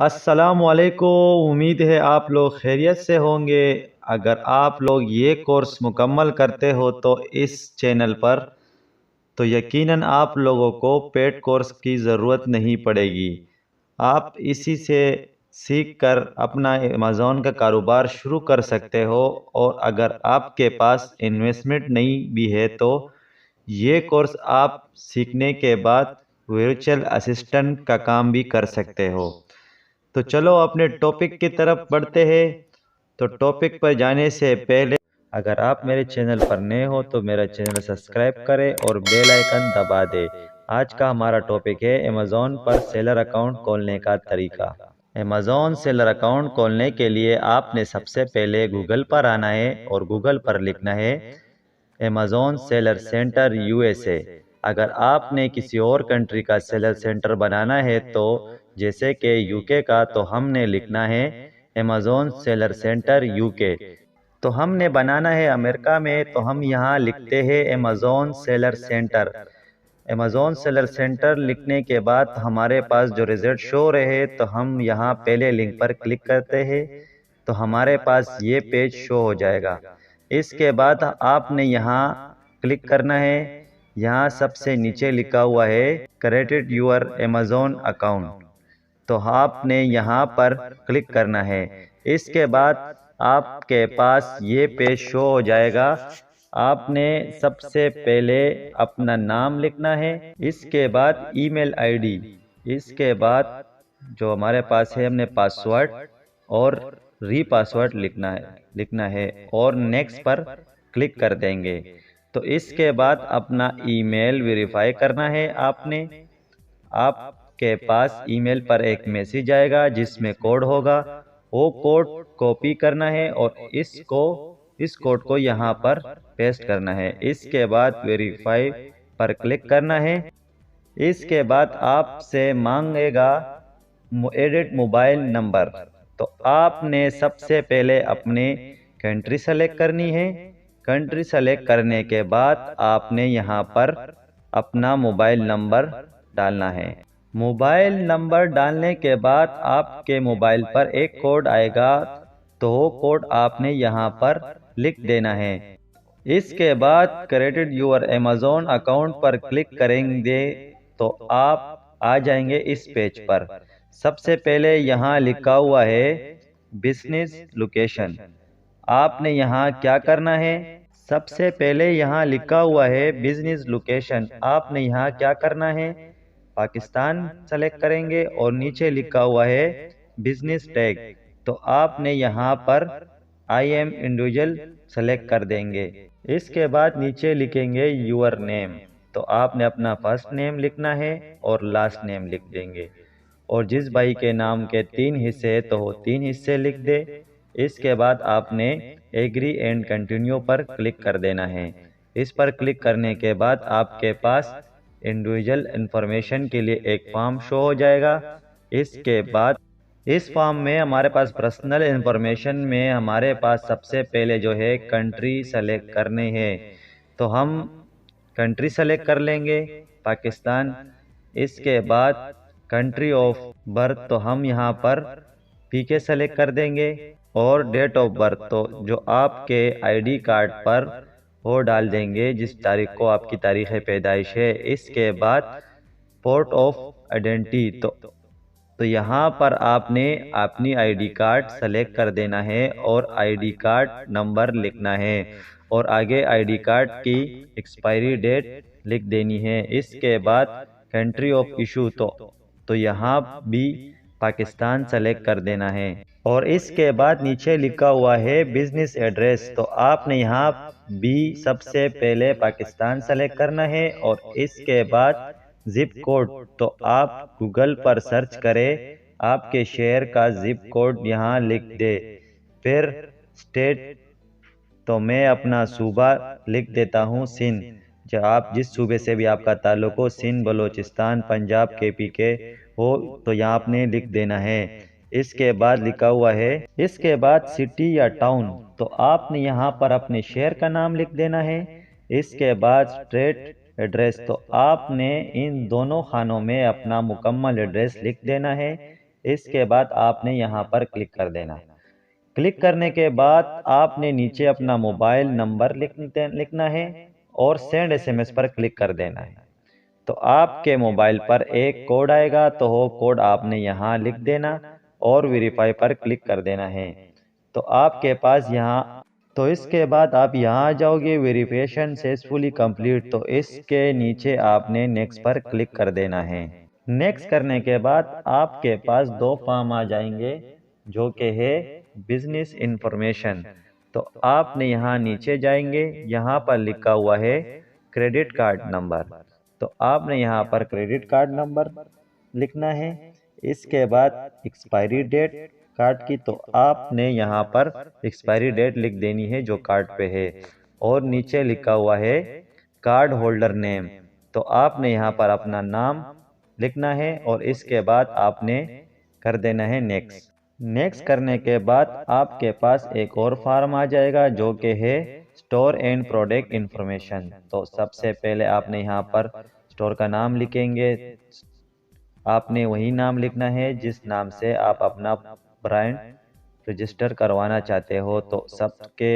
अस्सलामुअलैकुम। उम्मीद है आप लोग खैरियत से होंगे। अगर आप लोग ये कोर्स मुकम्मल करते हो तो इस चैनल पर तो यकीनन आप लोगों को पेड कोर्स की ज़रूरत नहीं पड़ेगी। आप इसी से सीख कर अपना अमेज़ॉन का कारोबार शुरू कर सकते हो। और अगर आपके पास इन्वेस्टमेंट नहीं भी है तो ये कोर्स आप सीखने के बाद वर्चुअल असिस्टेंट का काम भी कर सकते हो। तो चलो अपने टॉपिक की तरफ बढ़ते हैं। तो टॉपिक पर जाने से पहले अगर आप मेरे चैनल पर नए हो तो मेरा चैनल सब्सक्राइब करें और बेल आइकन दबा दें। आज का हमारा टॉपिक है अमेज़ॉन पर सेलर अकाउंट खोलने का तरीका। अमेज़ॉन सेलर अकाउंट खोलने के लिए आपने सबसे पहले गूगल पर आना है और गूगल पर लिखना है अमेज़ॉन सेलर सेंटर यूएसए। अगर आपने किसी और कंट्री का सेलर सेंटर बनाना है तो जैसे कि यूके का, तो हमने लिखना है अमेज़ॉन सेलर सेंटर यूके। तो हमने बनाना है अमेरिका में, तो हम यहाँ लिखते हैं Amazon seller centre. Amazon seller centre लिखने के बाद हमारे पास जो रिजल्ट शो रहे, तो हम यहाँ पहले लिंक पर क्लिक करते हैं तो हमारे पास ये पेज शो हो जाएगा। इसके बाद आपने यहाँ क्लिक करना है। यहाँ सबसे नीचे लिखा हुआ है क्रिएट योर अमेज़ॉन अकाउंट, तो आपने यहाँ पर क्लिक करना है। इसके बाद आपके पास ये पेज शो हो जाएगा। आपने सबसे पहले अपना नाम लिखना है, इसके बाद ईमेल आईडी, इसके बाद जो हमारे पास है हमने पासवर्ड और पासवर्ड लिखना है और नेक्स्ट पर क्लिक कर देंगे। तो इसके बाद अपना ईमेल वेरीफाई करना है। आपके पास ईमेल पर एक मैसेज आएगा जिसमें कोड होगा। वो कोड कॉपी करना है और इस कोड को यहाँ पर पेस्ट करना है। इसके बाद वेरीफाई पर क्लिक करना है। इसके बाद आपसे मांगेगा एडिट मोबाइल नंबर, तो आपने सबसे पहले अपने कंट्री सेलेक्ट करनी है। कंट्री सेलेक्ट करने के बाद आपने यहाँ पर अपना मोबाइल नंबर डालना है। मोबाइल नंबर डालने के बाद आपके मोबाइल पर एक कोड आएगा, तो वो कोड आपने यहाँ पर लिख देना है। इसके बाद क्रिएट योर अमेज़ॉन अकाउंट पर क्लिक करेंगे तो आप आ जाएंगे इस पेज पर। सबसे पहले यहाँ लिखा हुआ है बिजनेस लोकेशन। आपने यहाँ क्या करना है? सबसे पहले यहाँ लिखा हुआ है बिजनेस लोकेशन। आपने यहाँ क्या करना है? पाकिस्तान सेलेक्ट करेंगे और नीचे लिखा हुआ है बिजनेस टैग, तो आपने यहाँ पर आई एम इंडिविजुअल सेलेक्ट कर देंगे। इसके बाद नीचे लिखेंगे यूर नेम, तो आपने अपना फर्स्ट नेम लिखना है और लास्ट नेम लिख देंगे। और जिस भाई के नाम के 3 हिस्से हैं तो वो 3 हिस्से लिख दे। इसके बाद आपने एग्री एंड कंटिन्यू पर क्लिक कर देना है। इस पर क्लिक करने के बाद आपके पास इंडिविजुअल इंफॉर्मेशन के लिए एक फॉर्म शो हो जाएगा। इसके बाद इस फॉर्म में हमारे पास पर्सनल इंफॉर्मेशन में हमारे पास सबसे पहले जो है कंट्री सेलेक्ट करने हैं, तो हम कंट्री सेलेक्ट कर लेंगे पाकिस्तान। इसके बाद कंट्री ऑफ बर्थ, तो हम यहाँ पर पीके सेलेक्ट कर देंगे और डेट ऑफ बर्थ तो जो आपके आईडी कार्ड पर वो डाल देंगे जिस तारीख को आपकी तारीख पैदाइश है। इसके बाद पोर्ट ऑफ आइडेंटिटी, तो यहाँ पर आपने अपनी आईडी कार्ड सेलेक्ट कर देना है और आईडी कार्ड नंबर लिखना है और आगे आईडी कार्ड की एक्सपायरी डेट लिख देनी है। इसके बाद कंट्री ऑफ इशू, तो यहाँ भी पाकिस्तान सेलेक्ट कर देना है और इसके बाद नीचे लिखा हुआ है बिजनेस एड्रेस, तो आपने यहाँ भी सबसे पहले पाकिस्तान सेलेक्ट करना है और इसके बाद जिप कोड, तो आप गूगल पर सर्च करें आपके शहर का जिप कोड यहाँ लिख दे। फिर स्टेट, तो मैं अपना सूबा लिख देता हूँ सिंध। जब आप जिस सूबे से भी आपका ताल्लुक हो, सिंध, बलूचिस्तान, पंजाब, केपी के हो, तो यहाँ आपने लिख देना है। इसके बाद लिखा हुआ है इसके बाद सिटी या टाउन, तो आपने यहाँ पर अपने शहर का नाम लिख देना है। इसके बाद स्ट्रेट एड्रेस, तो आपने इन दोनों खानों में अपना मुकम्मल एड्रेस लिख देना है। इसके बाद आपने यहाँ पर क्लिक कर देना। क्लिक करने के बाद आपने नीचे अपना मोबाइल नंबर लिखना है और सेंड एसएमएस पर क्लिक कर देना है। तो आपके मोबाइल पर एक कोड आएगा, तो वो कोड आपने यहाँ लिख देना और वेरीफाई पर क्लिक कर देना है। तो आपके पास यहाँ तो इसके बाद आप यहाँ आ जाओगे, वेरिफिकेशन सक्सेसफुली कंप्लीट। तो इसके नीचे आपने नेक्स्ट पर क्लिक कर देना है। नेक्स्ट करने के बाद आपके पास दो फॉर्म आ जाएंगे जो कि है बिजनेस इंफॉर्मेशन। तो आपने यहाँ नीचे जाएंगे, यहाँ पर लिखा हुआ है क्रेडिट कार्ड नंबर। तो आपने यहाँ पर क्रेडिट कार्ड नंबर लिखना है। इसके बाद एक्सपायरी डेट कार्ड की, तो आपने यहाँ पर एक्सपायरी डेट लिख देनी है जो कार्ड पे है। और नीचे लिखा हुआ है कार्ड होल्डर नेम। तो आपने यहाँ पर अपना नाम लिखना है और इसके बाद आपने कर देना है नेक्स्ट। नेक्स्ट करने के बाद आपके पास एक और फॉर्म आ जाएगा जो कि है स्टोर एंड प्रोडक्ट इंफॉर्मेशन। तो सबसे पहले आपने यहाँ पर स्टोर का नाम लिखेंगे। आपने वही नाम लिखना है जिस नाम से आप अपना ब्रांड रजिस्टर करवाना चाहते हो। तो सबके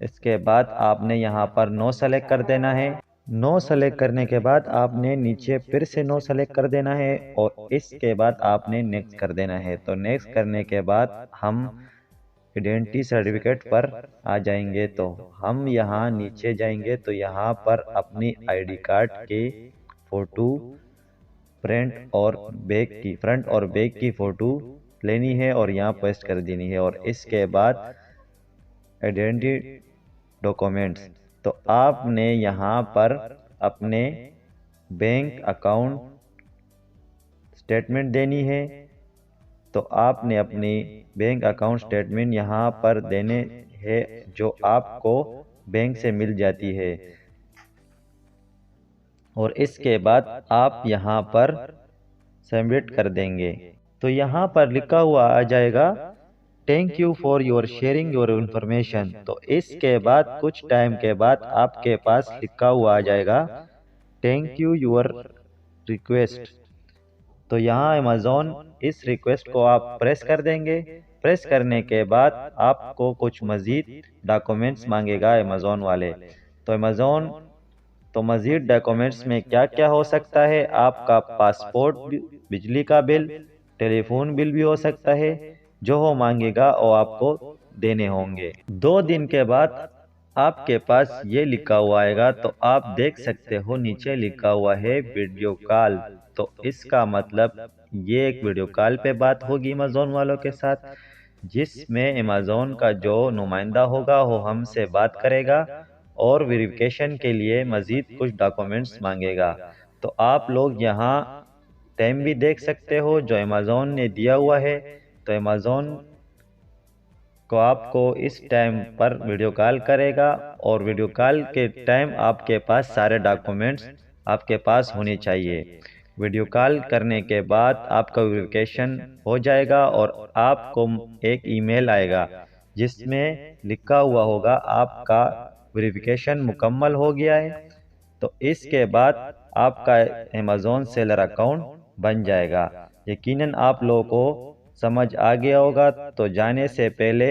इसके बाद आपने यहाँ पर नो सेलेक्ट कर देना है। नो सेलेक्ट करने के बाद आपने नीचे फिर से नो सेलेक्ट कर देना है और इसके बाद आपने नेक्स्ट कर देना है। तो नेक्स्ट करने के बाद हम आइडेंटिटी सर्टिफिकेट पर आ जाएंगे। तो हम यहाँ नीचे जाएंगे, तो यहाँ पर अपनी आईडी कार्ड की फ़ोटो फ्रंट और बैक की फ़ोटो लेनी है और यहाँ पेस्ट कर देनी है। और इसके बाद आइडेंटिटी डॉक्यूमेंट्स, तो आपने यहाँ पर अपने बैंक अकाउंट स्टेटमेंट देनी है। तो आपने अपनी बैंक अकाउंट स्टेटमेंट यहाँ पर देने हैं जो आपको बैंक से मिल जाती है। और इसके बाद आप यहाँ पर सबमिट कर देंगे। तो यहाँ पर लिखा हुआ आ जाएगा thank you for your sharing your information. तो इसके बाद कुछ टाइम के बाद आपके पास लिखा हुआ आ जाएगा थैंक यू योर रिक्वेस्ट। तो यहाँ अमेज़ॉन इस रिक्वेस्ट को आप प्रेस कर देंगे। प्रेस करने के बाद आपको कुछ मज़ीद डॉक्यूमेंट्स मांगेगा अमेज़ॉन वाले। तो मज़ीद डॉक्यूमेंट्स में क्या क्या हो सकता है, आपका पासपोर्ट, बिजली का बिल, टेलीफोन बिल भी हो सकता है। जो हो मांगेगा वो आपको देने होंगे। 2 दिन के बाद आपके पास ये लिखा हुआ आएगा। तो आप देख सकते हो नीचे लिखा हुआ है वीडियो कॉल। तो इसका मतलब ये एक वीडियो कॉल पे बात होगी अमेज़ॉन वालों के साथ, जिसमें अमेज़ॉन का जो नुमाइंदा होगा वो हमसे बात करेगा और वेरिफिकेशन के लिए मज़ीद कुछ डॉक्यूमेंट्स मांगेगा। तो आप लोग यहाँ टाइम भी देख सकते हो जो अमेज़ॉन ने दिया हुआ है। तो अमेज़ॉन को आपको इस टाइम पर वीडियो कॉल करेगा और वीडियो कॉल के टाइम आपके पास सारे डॉक्यूमेंट्स आपके पास होने चाहिए। वीडियो कॉल करने के बाद आपका वेरिफिकेशन हो जाएगा और आपको एक ईमेल आएगा जिसमें लिखा हुआ होगा आपका वेरिफिकेशन मुकम्मल हो गया है। तो इसके बाद आपका अमेज़ॉन सेलर अकाउंट बन जाएगा। यकीनन आप लोगों को समझ आ गया होगा। तो जाने से पहले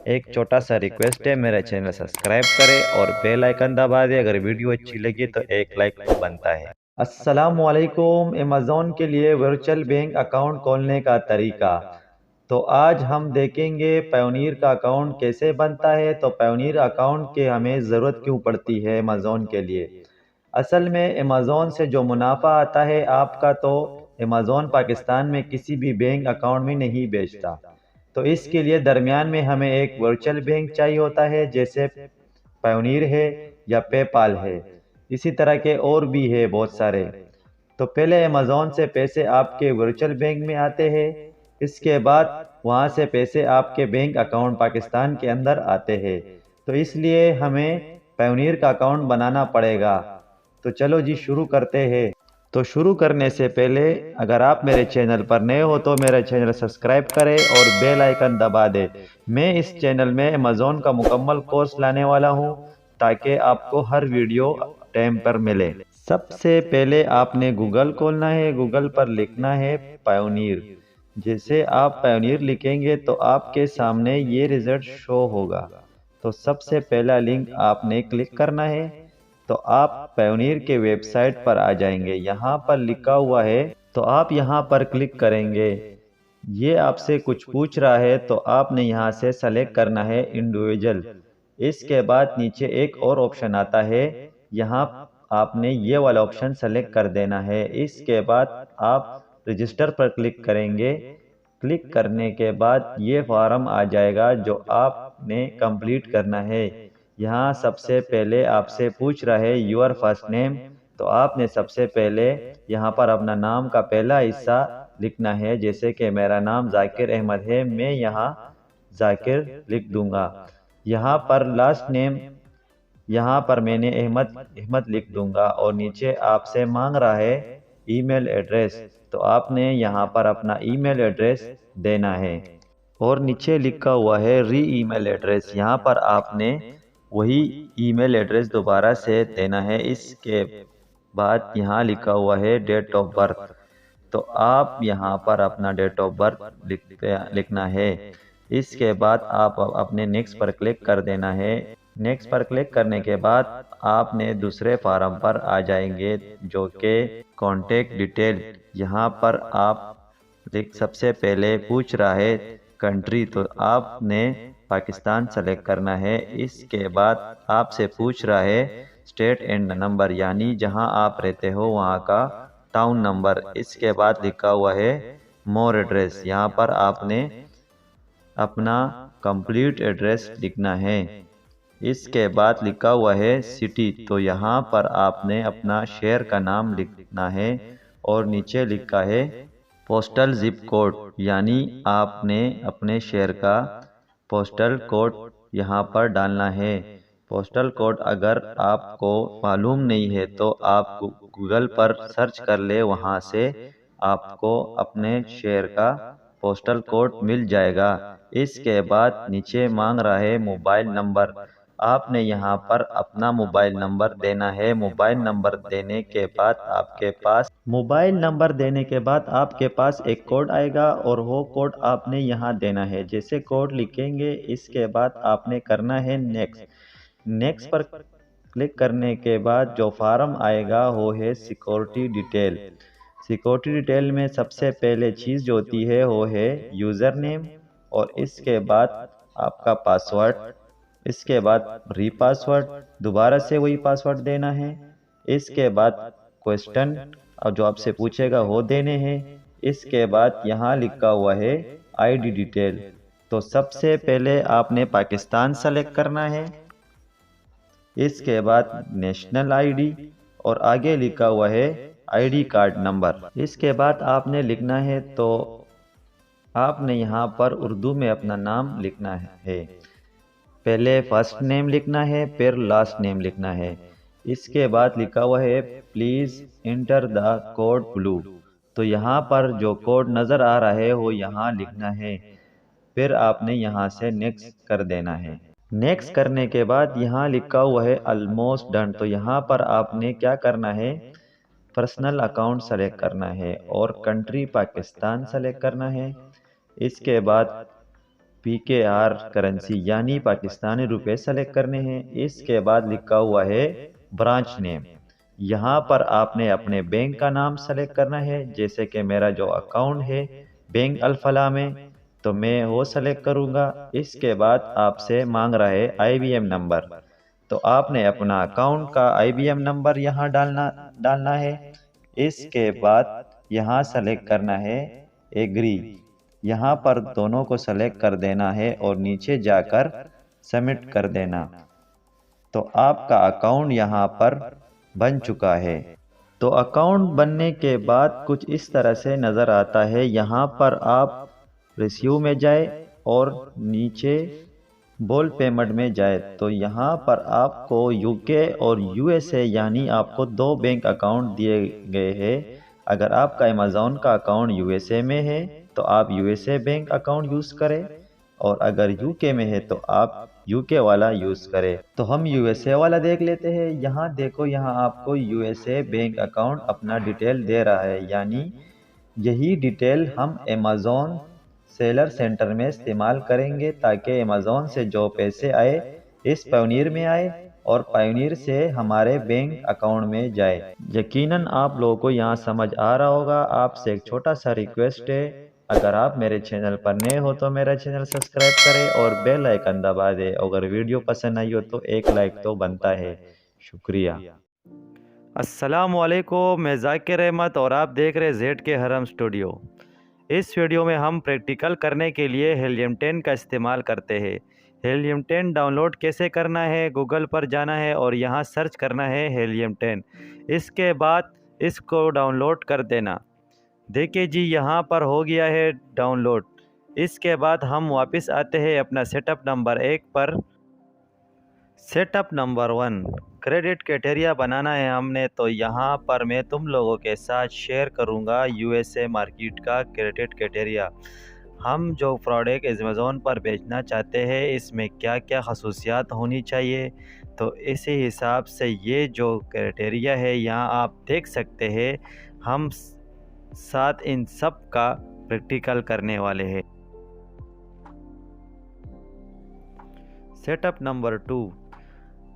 एक छोटा सा रिक्वेस्ट है, मेरा चैनल सब्सक्राइब करें और बेल आइकन दबा दें। अगर वीडियो अच्छी लगी तो एक लाइक तो बनता है। अस्सलाम वालेकुम। अमेज़ॉन के लिए वर्चुअल बैंक अकाउंट खोलने का तरीका। तो आज हम देखेंगे पायोनियर का अकाउंट कैसे बनता है। तो पायोनियर अकाउंट के हमें ज़रूरत क्यों पड़ती है अमेज़ॉन के लिए। असल में अमेज़ॉन से जो मुनाफा आता है आपका, तो अमेज़ॉन पाकिस्तान में किसी भी बैंक अकाउंट में नहीं बेचता। तो इसके लिए दरमियान में हमें एक वर्चुअल बैंक चाहिए होता है, जैसे पायोनियर है या पेपाल है। इसी तरह के और भी है बहुत सारे। तो पहले अमेज़ॉन से पैसे आपके वर्चुअल बैंक में आते हैं, इसके बाद वहाँ से पैसे आपके बैंक अकाउंट पाकिस्तान के अंदर आते हैं। तो इसलिए हमें पायोनियर का अकाउंट बनाना पड़ेगा। तो चलो जी शुरू करते हैं। तो शुरू करने से पहले अगर आप मेरे चैनल पर नए हो तो मेरा चैनल सब्सक्राइब करें और बेल आइकन दबा दें। मैं इस चैनल में अमेज़ॉन का मुकम्मल कोर्स लाने वाला हूं ताकि आपको हर वीडियो टाइम पर मिले। सबसे पहले आपने गूगल खोलना है। गूगल पर लिखना है पायोनियर। जैसे आप पायोनियर लिखेंगे तो आपके सामने ये रिजल्ट शो होगा। तो सबसे पहला लिंक आपने क्लिक करना है। तो आप पायोनियर के वेबसाइट पर आ जाएंगे, यहाँ पर लिखा हुआ है, तो आप यहाँ पर क्लिक करेंगे। ये आपसे कुछ पूछ रहा है तो आपने यहाँ से सेलेक्ट करना है इंडिविजुअल। इसके बाद नीचे एक और ऑप्शन आता है, यहाँ आपने ये वाला ऑप्शन सेलेक्ट कर देना है। इसके बाद आप रजिस्टर पर क्लिक करेंगे। क्लिक करने के बाद ये फॉर्म आ जाएगा जो आपने कंप्लीट करना है। यहाँ सबसे पहले आपसे पूछ रहा है योर फर्स्ट नेम, तो आपने सबसे पहले यहाँ पर अपना नाम का पहला हिस्सा लिखना है। जैसे कि मेरा नाम जाकिर अहमद है, मैं यहाँ जाकिर लिख दूंगा। यहाँ पर लास्ट नेम, यहाँ पर मैंने अहमद अहमद लिख दूंगा। और नीचे आपसे मांग रहा है ईमेल एड्रेस, तो आपने यहाँ पर अपना ईमेल एड्रेस देना है। और नीचे लिखा हुआ है री ईमेल एड्रेस, यहाँ पर आपने वही ईमेल एड्रेस दोबारा से देना है। इसके बाद यहाँ लिखा हुआ है डेट ऑफ बर्थ, तो आप यहाँ पर अपना डेट ऑफ बर्थ लिखना है। इसके बाद आप अपने नेक्स्ट पर क्लिक कर देना है। नेक्स्ट पर क्लिक करने के बाद आपने दूसरे फॉर्म पर आ जाएंगे जो कि कॉन्टेक्ट डिटेल। यहाँ पर आप सबसे पहले पूछ रहा है कंट्री, तो आपने पाकिस्तान सेलेक्ट करना है। इसके बाद आपसे पूछ रहा है स्टेट एंड नंबर, यानी जहां आप रहते हो वहां का टाउन नंबर। इसके बाद लिखा हुआ है मोर एड्रेस, यहाँ पर आपने अपना कंप्लीट एड्रेस लिखना है। इसके बाद लिखा हुआ है सिटी, तो यहाँ पर आपने अपना शहर का नाम लिखना है। और नीचे लिखा है पोस्टल जिप कोड, यानी आपने अपने शहर का पोस्टल कोड यहाँ पर डालना है। पोस्टल कोड अगर आपको मालूम नहीं है तो आप गूगल पर सर्च कर ले, वहाँ से आपको अपने शहर का पोस्टल कोड मिल जाएगा। इसके बाद नीचे मांग रहा है मोबाइल नंबर, आपने यहाँ पर अपना मोबाइल नंबर देना है। मोबाइल नंबर देने के बाद आपके पास एक कोड आएगा और वो कोड आपने यहाँ देना है। जैसे कोड लिखेंगे इसके बाद आपने करना है नेक्स्ट। नेक्स्ट पर क्लिक करने के बाद जो फॉर्म आएगा वो है सिक्योरिटी डिटेल। सिक्योरिटी डिटेल में सबसे पहले चीज़ जो होती है वो है यूज़र नेम, और इसके बाद आपका पासवर्ड। इसके बाद री पासवर्ड, दोबारा से वही पासवर्ड देना है। इसके बाद क्वेश्चन और जो आपसे पूछेगा वो देने हैं। इसके बाद यहाँ लिखा हुआ है आईडी डिटेल, तो सबसे पहले आपने पाकिस्तान सेलेक्ट करना है। इसके बाद नेशनल आईडी और आगे लिखा हुआ है आईडी कार्ड नंबर। इसके बाद आपने लिखना है, तो आपने यहाँ पर उर्दू में अपना नाम लिखना है। पहले फर्स्ट नेम लिखना है, फिर लास्ट नेम लिखना है। इसके बाद लिखा हुआ है please enter the code blue, तो यहाँ पर जो कोड नज़र आ रहा है वो यहाँ लिखना है। फिर आपने यहाँ से नेक्स्ट कर देना है। नेक्स्ट करने के बाद यहाँ लिखा हुआ है ऑलमोस्ट डन, तो यहाँ पर आपने क्या करना है, पर्सनल अकाउंट सेलेक्ट करना है और कंट्री पाकिस्तान सेलेक्ट करना है। इसके बाद PKR करेंसी यानी पाकिस्तानी रुपए सेलेक्ट करने हैं। इसके बाद लिखा हुआ है ब्रांच नेम, यहाँ पर आपने अपने बैंक का नाम सेलेक्ट करना है। जैसे कि मेरा जो अकाउंट है बैंक अल-फलाह में, तो मैं वो सेलेक्ट करूँगा। इसके बाद आपसे मांग रहा है IBM नंबर, तो आपने अपना अकाउंट का IBM नंबर यहाँ डालना है। इसके बाद यहाँ सेलेक्ट करना है एग्री, यहाँ पर दोनों को सेलेक्ट कर देना है और नीचे जाकर सबमिट कर देना। तो आपका अकाउंट यहाँ पर बन चुका है। तो अकाउंट बनने के बाद कुछ इस तरह से नज़र आता है। यहाँ पर आप रिसीव में जाए और नीचे बोल पेमेंट में जाए, तो यहाँ पर आपको UK और USA यानी आपको 2 बैंक अकाउंट दिए गए हैं। अगर आपका अमेज़ॉन का अकाउंट USA में है तो आप USA बैंक अकाउंट यूज़ करें, और अगर UK में है तो आप UK वाला यूज़ करें। तो हम USA वाला देख लेते हैं। यहाँ देखो, यहाँ आपको USA बैंक अकाउंट अपना डिटेल दे रहा है, यानी यही डिटेल हम अमेज़ॉन सेलर सेंटर में इस्तेमाल करेंगे ताकि अमेज़ॉन से जो पैसे आए इस पायोनियर में आए और पायोनियर से हमारे बैंक अकाउंट में जाए। यकीनन आप लोगों को यहाँ समझ आ रहा होगा। आपसे एक छोटा सा रिक्वेस्ट है, अगर आप मेरे चैनल पर नए हो तो मेरा चैनल सब्सक्राइब करें और बेल आइकन दबा दें। अगर वीडियो पसंद आई हो तो एक लाइक तो बनता है। शुक्रिया। अस्सलामुअलैकुम, मैं ज़ाकिर अहमद और आप देख रहे जेड के हरम स्टूडियो। इस वीडियो में हम प्रैक्टिकल करने के लिए हीलियम 10 का इस्तेमाल करते हैं। हीलियम 10 डाउनलोड कैसे करना है, गूगल पर जाना है और यहाँ सर्च करना है हीलियम 10। इसके बाद इसको डाउनलोड कर देना। देखिए जी, यहाँ पर हो गया है डाउनलोड। इसके बाद हम वापस आते हैं अपना सेटअप नंबर 1 पर। सेटअप नंबर 1, क्रेडिट क्राइटेरिया बनाना है हमने, तो यहाँ पर मैं तुम लोगों के साथ शेयर करूँगा यूएसए मार्केट का क्रेडिट क्राइटेरिया। हम जो प्रोडक्ट अमेज़ॉन पर बेचना चाहते हैं इसमें क्या क्या खसूसियात होनी चाहिए, तो इसी हिसाब से ये जो क्राइटेरिया है यहाँ आप देख सकते हैं। हम साथ इन सब का प्रैक्टिकल करने वाले हैं। सेटअप नंबर 2,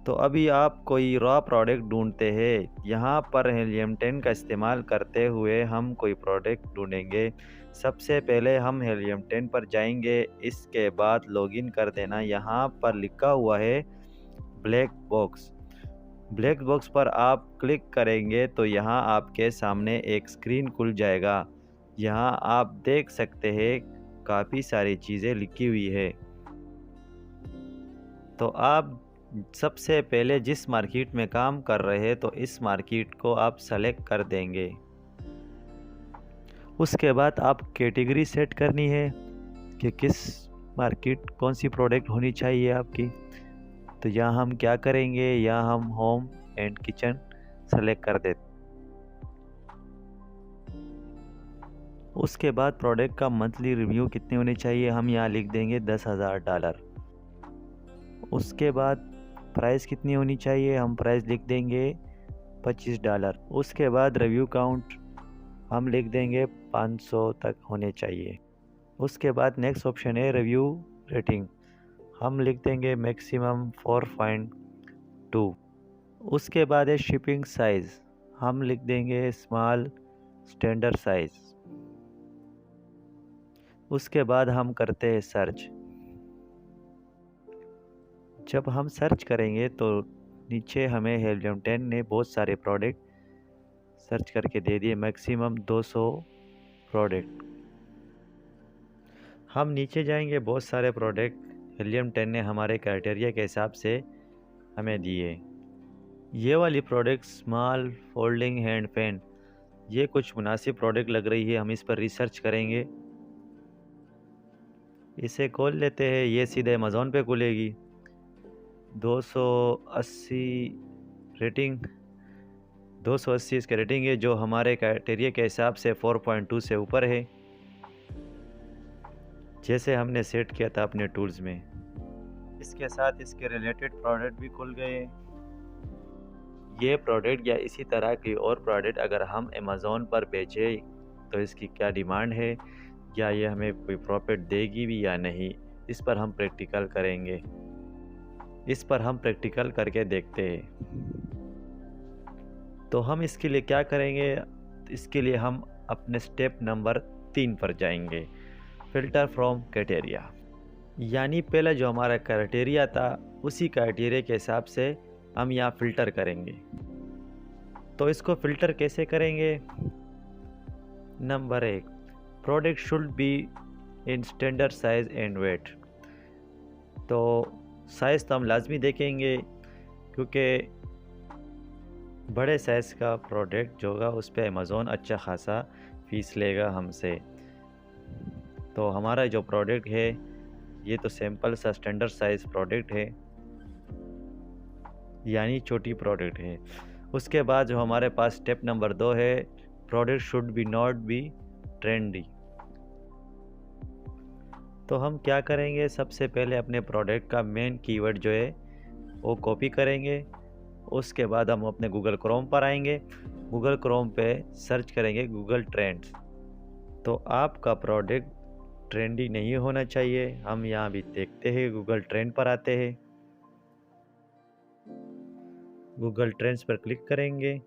तो अभी आप कोई रॉ प्रोडक्ट ढूंढते हैं। यहाँ पर हीलियम 10 का इस्तेमाल करते हुए हम कोई प्रोडक्ट ढूंढेंगे। सबसे पहले हम हीलियम 10 पर जाएंगे। इसके बाद लॉगिन कर देना। यहाँ पर लिखा हुआ है ब्लैक बॉक्स। ब्लैक बॉक्स पर आप क्लिक करेंगे तो यहाँ आपके सामने एक स्क्रीन खुल जाएगा। यहाँ आप देख सकते हैं काफ़ी सारी चीज़ें लिखी हुई है। तो आप सबसे पहले जिस मार्केट में काम कर रहे हैं तो इस मार्केट को आप सेलेक्ट कर देंगे। उसके बाद आप कैटेगरी सेट करनी है कि किस मार्केट कौन सी प्रोडक्ट होनी चाहिए आपकी। तो यहाँ हम क्या करेंगे, यहाँ हम होम एंड किचन सेलेक्ट कर देते। उसके बाद प्रोडक्ट का मंथली रिव्यू कितने होने चाहिए, हम यहाँ लिख देंगे $10,000। उसके बाद प्राइस कितनी होनी चाहिए, हम प्राइस लिख देंगे $25। उसके बाद रिव्यू काउंट हम लिख देंगे 500 तक होने चाहिए। उसके बाद नेक्स्ट ऑप्शन है रिव्यू रेटिंग, हम लिख देंगे मैक्सिमम 4.2। उसके बाद है शिपिंग साइज़, हम लिख देंगे स्मॉल स्टैंडर्ड साइज़। उसके बाद हम करते हैं सर्च। जब हम सर्च करेंगे तो नीचे हमें हीलियम 10 ने बहुत सारे प्रोडक्ट सर्च करके दे दिए, मैक्सिमम 200 प्रोडक्ट। हम नीचे जाएंगे, बहुत सारे प्रोडक्ट हीलियम 10 ने हमारे क्राइटेरिया के हिसाब से हमें दिए। ये वाली product small folding hand pen, ये कुछ मुनासिब प्रोडक्ट लग रही है, हम इस पर रिसर्च करेंगे। इसे खोल लेते हैं, ये सीधे अमेज़ॉन पे खुलेगी। 280 रेटिंग, 280 इसका रेटिंग है, जो हमारे क्राइटेरिया के हिसाब से 4.2 से ऊपर है, जैसे हमने सेट किया था अपने टूल्स में। इसके साथ इसके रिलेटेड प्रोडक्ट भी खुल गए। ये प्रोडक्ट या इसी तरह की और प्रोडक्ट अगर हम अमेज़ॉन पर बेचें तो इसकी क्या डिमांड है, या ये हमें कोई प्रॉफिट देगी भी या नहीं, इस पर हम प्रैक्टिकल करेंगे। इस पर हम प्रैक्टिकल करके देखते हैं। तो हम इसके लिए क्या करेंगे, इसके लिए हम अपने स्टेप नंबर 3 पर जाएंगे, फ़िल्टर फ्रॉम क्राइटेरिया। यानी पहला जो हमारा क्राइटेरिया था उसी क्राइटेरिया के हिसाब से हम यहाँ फ़िल्टर करेंगे। तो इसको फ़िल्टर कैसे करेंगे, number 1, product should be in standard size and weight. तो साइज़ तो हम लाजमी देखेंगे, क्योंकि बड़े साइज़ का प्रोडक्ट जो होगा उस पर अमेज़ॉन अच्छा खासा फ़ीस लेगा हमसे। तो हमारा जो प्रोडक्ट है ये तो सिंपल सा स्टैंडर्ड साइज़ प्रोडक्ट है, यानी छोटी प्रोडक्ट है। उसके बाद जो हमारे पास स्टेप नंबर 2 है, product should be not be trendy. तो हम क्या करेंगे, सबसे पहले अपने प्रोडक्ट का मेन कीवर्ड जो है वो कॉपी करेंगे। उसके बाद हम अपने गूगल क्रोम पर आएंगे, गूगल क्रोम पे सर्च करेंगे गूगल ट्रेंड्स। तो आपका प्रोडक्ट ट्रेंडी नहीं होना चाहिए। हम यहाँ भी देखते हैं, गूगल ट्रेंड पर आते हैं। गूगल ट्रेंड्स पर क्लिक करेंगे।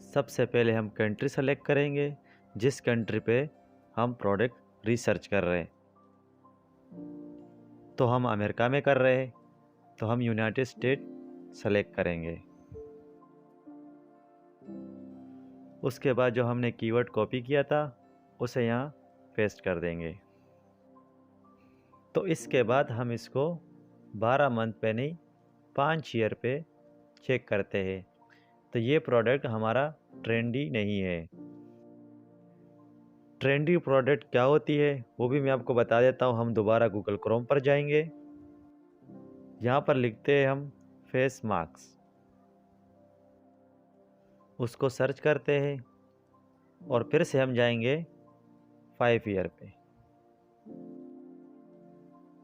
सबसे पहले हम कंट्री सेलेक्ट करेंगे, जिस कंट्री पे हम प्रोडक्ट रिसर्च कर रहे हैं। तो हम अमेरिका में कर रहे हैं, तो हम यूनाइटेड स्टेट सेलेक्ट करेंगे। उसके बाद जो हमने कीवर्ड कॉपी किया था उसे यहाँ पेस्ट कर देंगे। तो इसके बाद हम इसको 12 मंथ पे नहीं 5 ईयर पे चेक करते हैं। तो ये प्रोडक्ट हमारा ट्रेंडी नहीं है। ट्रेंडी प्रोडक्ट क्या होती है वो भी मैं आपको बता देता हूँ। हम दोबारा गूगल क्रोम पर जाएंगे। यहाँ पर लिखते हैं हम फेस मास्क, उसको सर्च करते हैं और फिर से हम जाएंगे 5 ईयर पे।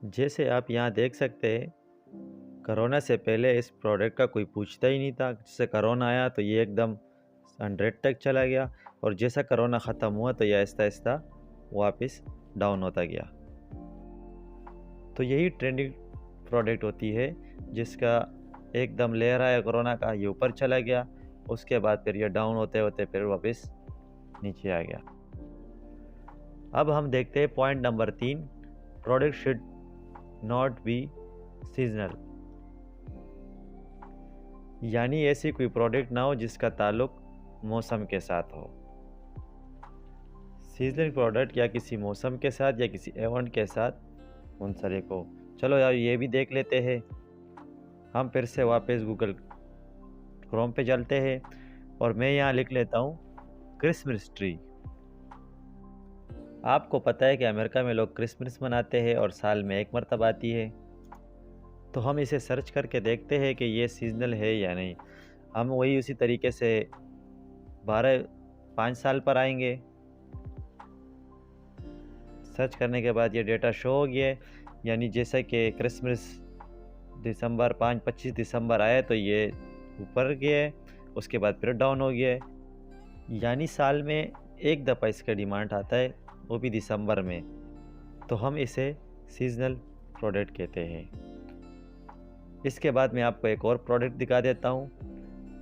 जैसे आप यहाँ देख सकते हैं, कोरोना से पहले इस प्रोडक्ट का कोई पूछता ही नहीं था। जैसे कोरोना आया तो ये एकदम 100 तक चला गया, और जैसा कोरोना ख़त्म हुआ तो ये आहिस्ता आहिस्ता वापस डाउन होता गया। तो यही ट्रेंडिंग प्रोडक्ट होती है, जिसका एकदम लहरा है कोरोना का, ये ऊपर चला गया, उसके बाद फिर ये डाउन होते होते फिर वापस नीचे आ गया। अब हम देखते हैं point number 3, product should not be seasonal. यानी ऐसी कोई प्रोडक्ट ना हो जिसका ताल्लुक मौसम के साथ हो। सीजनल प्रोडक्ट या किसी मौसम के साथ या किसी इवेंट के साथ मुंसलिक हो। चलो यार ये भी देख लेते हैं। हम फिर से वापस गूगल क्रोम पे चलते हैं और मैं यहाँ लिख लेता हूँ क्रिसमस ट्री। आपको पता है कि अमेरिका में लोग क्रिसमस मनाते हैं और साल में एक मरतबा आती है। तो हम इसे सर्च करके देखते हैं कि ये सीजनल है या नहीं। हम वही उसी तरीके से 5 साल पर आएंगे। सर्च करने के बाद ये डेटा शो हो गया है। यानी जैसा कि क्रिसमस 25 दिसंबर आया तो ये ऊपर गया है, उसके बाद फिर डाउन हो गया है। यानी साल में एक दफ़ा इसका डिमांड आता है, वो भी दिसंबर में। तो हम इसे सीजनल प्रोडक्ट कहते हैं। इसके बाद मैं आपको एक और प्रोडक्ट दिखा देता हूँ।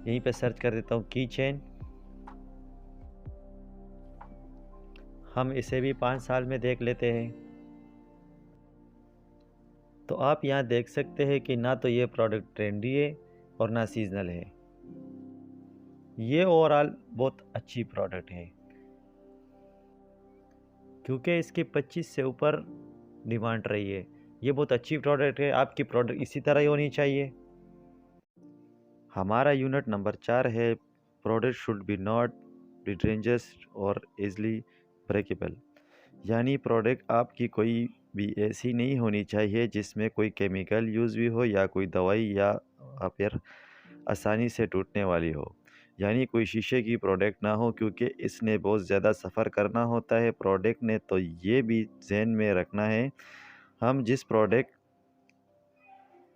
यहीं पे सर्च कर देता हूँ की चेन। हम इसे भी 5 साल में देख लेते हैं। तो आप यहाँ देख सकते हैं कि ना तो ये प्रोडक्ट ट्रेंडी है और ना सीजनल है। ये ओवरऑल बहुत अच्छी प्रोडक्ट है, क्योंकि इसकी 25 से ऊपर डिमांड रही है। ये बहुत अच्छी प्रोडक्ट है। आपकी प्रोडक्ट इसी तरह ही होनी चाहिए। हमारा यूनिट नंबर 4 है, product should be not be dangerous और इजली ब्रेकेबल। यानी प्रोडक्ट आपकी कोई भी ऐसी नहीं होनी चाहिए जिसमें कोई केमिकल यूज़ भी हो या कोई दवाई या फिर आसानी से टूटने वाली हो। यानी कोई शीशे की प्रोडक्ट ना हो, क्योंकि इसने बहुत ज़्यादा सफ़र करना होता है प्रोडक्ट ने। तो ये भी ज़हन में रखना है, हम जिस प्रोडक्ट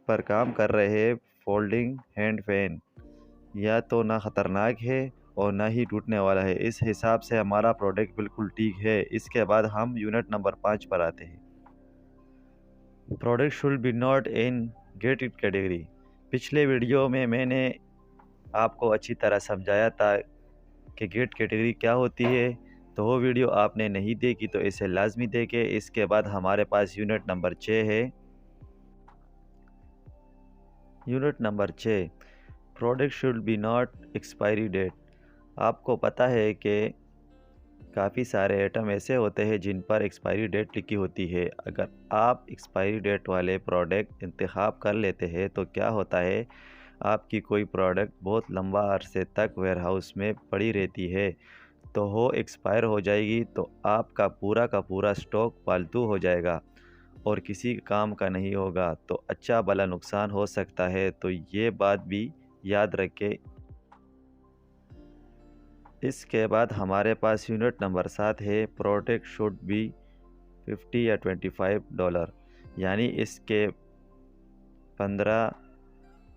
पर काम कर रहे हैं, फोल्डिंग हैंड फैन, या तो ना ख़तरनाक है और ना ही टूटने वाला है। इस हिसाब से हमारा प्रोडक्ट बिल्कुल ठीक है। इसके बाद हम यूनिट नंबर 5 पर आते हैं। Product should be not in get it category. पिछले वीडियो में मैंने आपको अच्छी तरह समझाया था कि गेट कैटेगरी क्या होती है। तो वो वीडियो आपने नहीं देखी तो इसे लाजमी देखें। इसके बाद हमारे पास यूनिट नंबर 6 है। Unit number 6, product should be not expiry date. आपको पता है कि काफ़ी सारे आइटम ऐसे होते हैं जिन पर एक्सपायरी डेट लिखी होती है। अगर आप एक्सपायरी डेट वाले प्रोडक्ट इंतखाब कर लेते हैं तो क्या होता है, आपकी कोई प्रोडक्ट बहुत लंबा अरसे तक वेयरहाउस में पड़ी रहती है, तो वो एक्सपायर हो जाएगी तो आपका पूरा का पूरा स्टॉक फालतू हो जाएगा और किसी काम का नहीं होगा। तो अच्छा भला नुकसान हो सकता है। तो ये बात भी याद रखें। इसके बाद हमारे पास यूनिट नंबर 7 है, प्रोडक्ट शुड बी 50 या $25। यानी इसके 15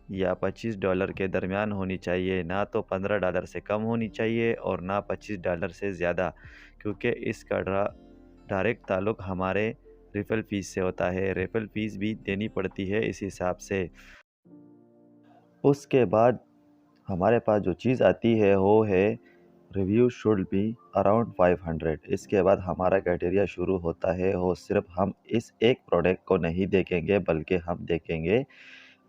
या $25 के दरमियान होनी चाहिए, ना तो $15 से कम होनी चाहिए और ना $25 से ज़्यादा, क्योंकि इसका डायरेक्ट ताल्लुक़ हमारे रेफ़रल फ़ीस से होता है। रेफ़रल फ़ीस भी देनी पड़ती है इस हिसाब से। उसके बाद हमारे पास जो चीज़ आती है वो है रिव्यू शुड बी अराउंड 500। इसके बाद हमारा क्राइटेरिया शुरू होता है। वो सिर्फ हम इस एक प्रोडक्ट को नहीं देखेंगे, बल्कि हम देखेंगे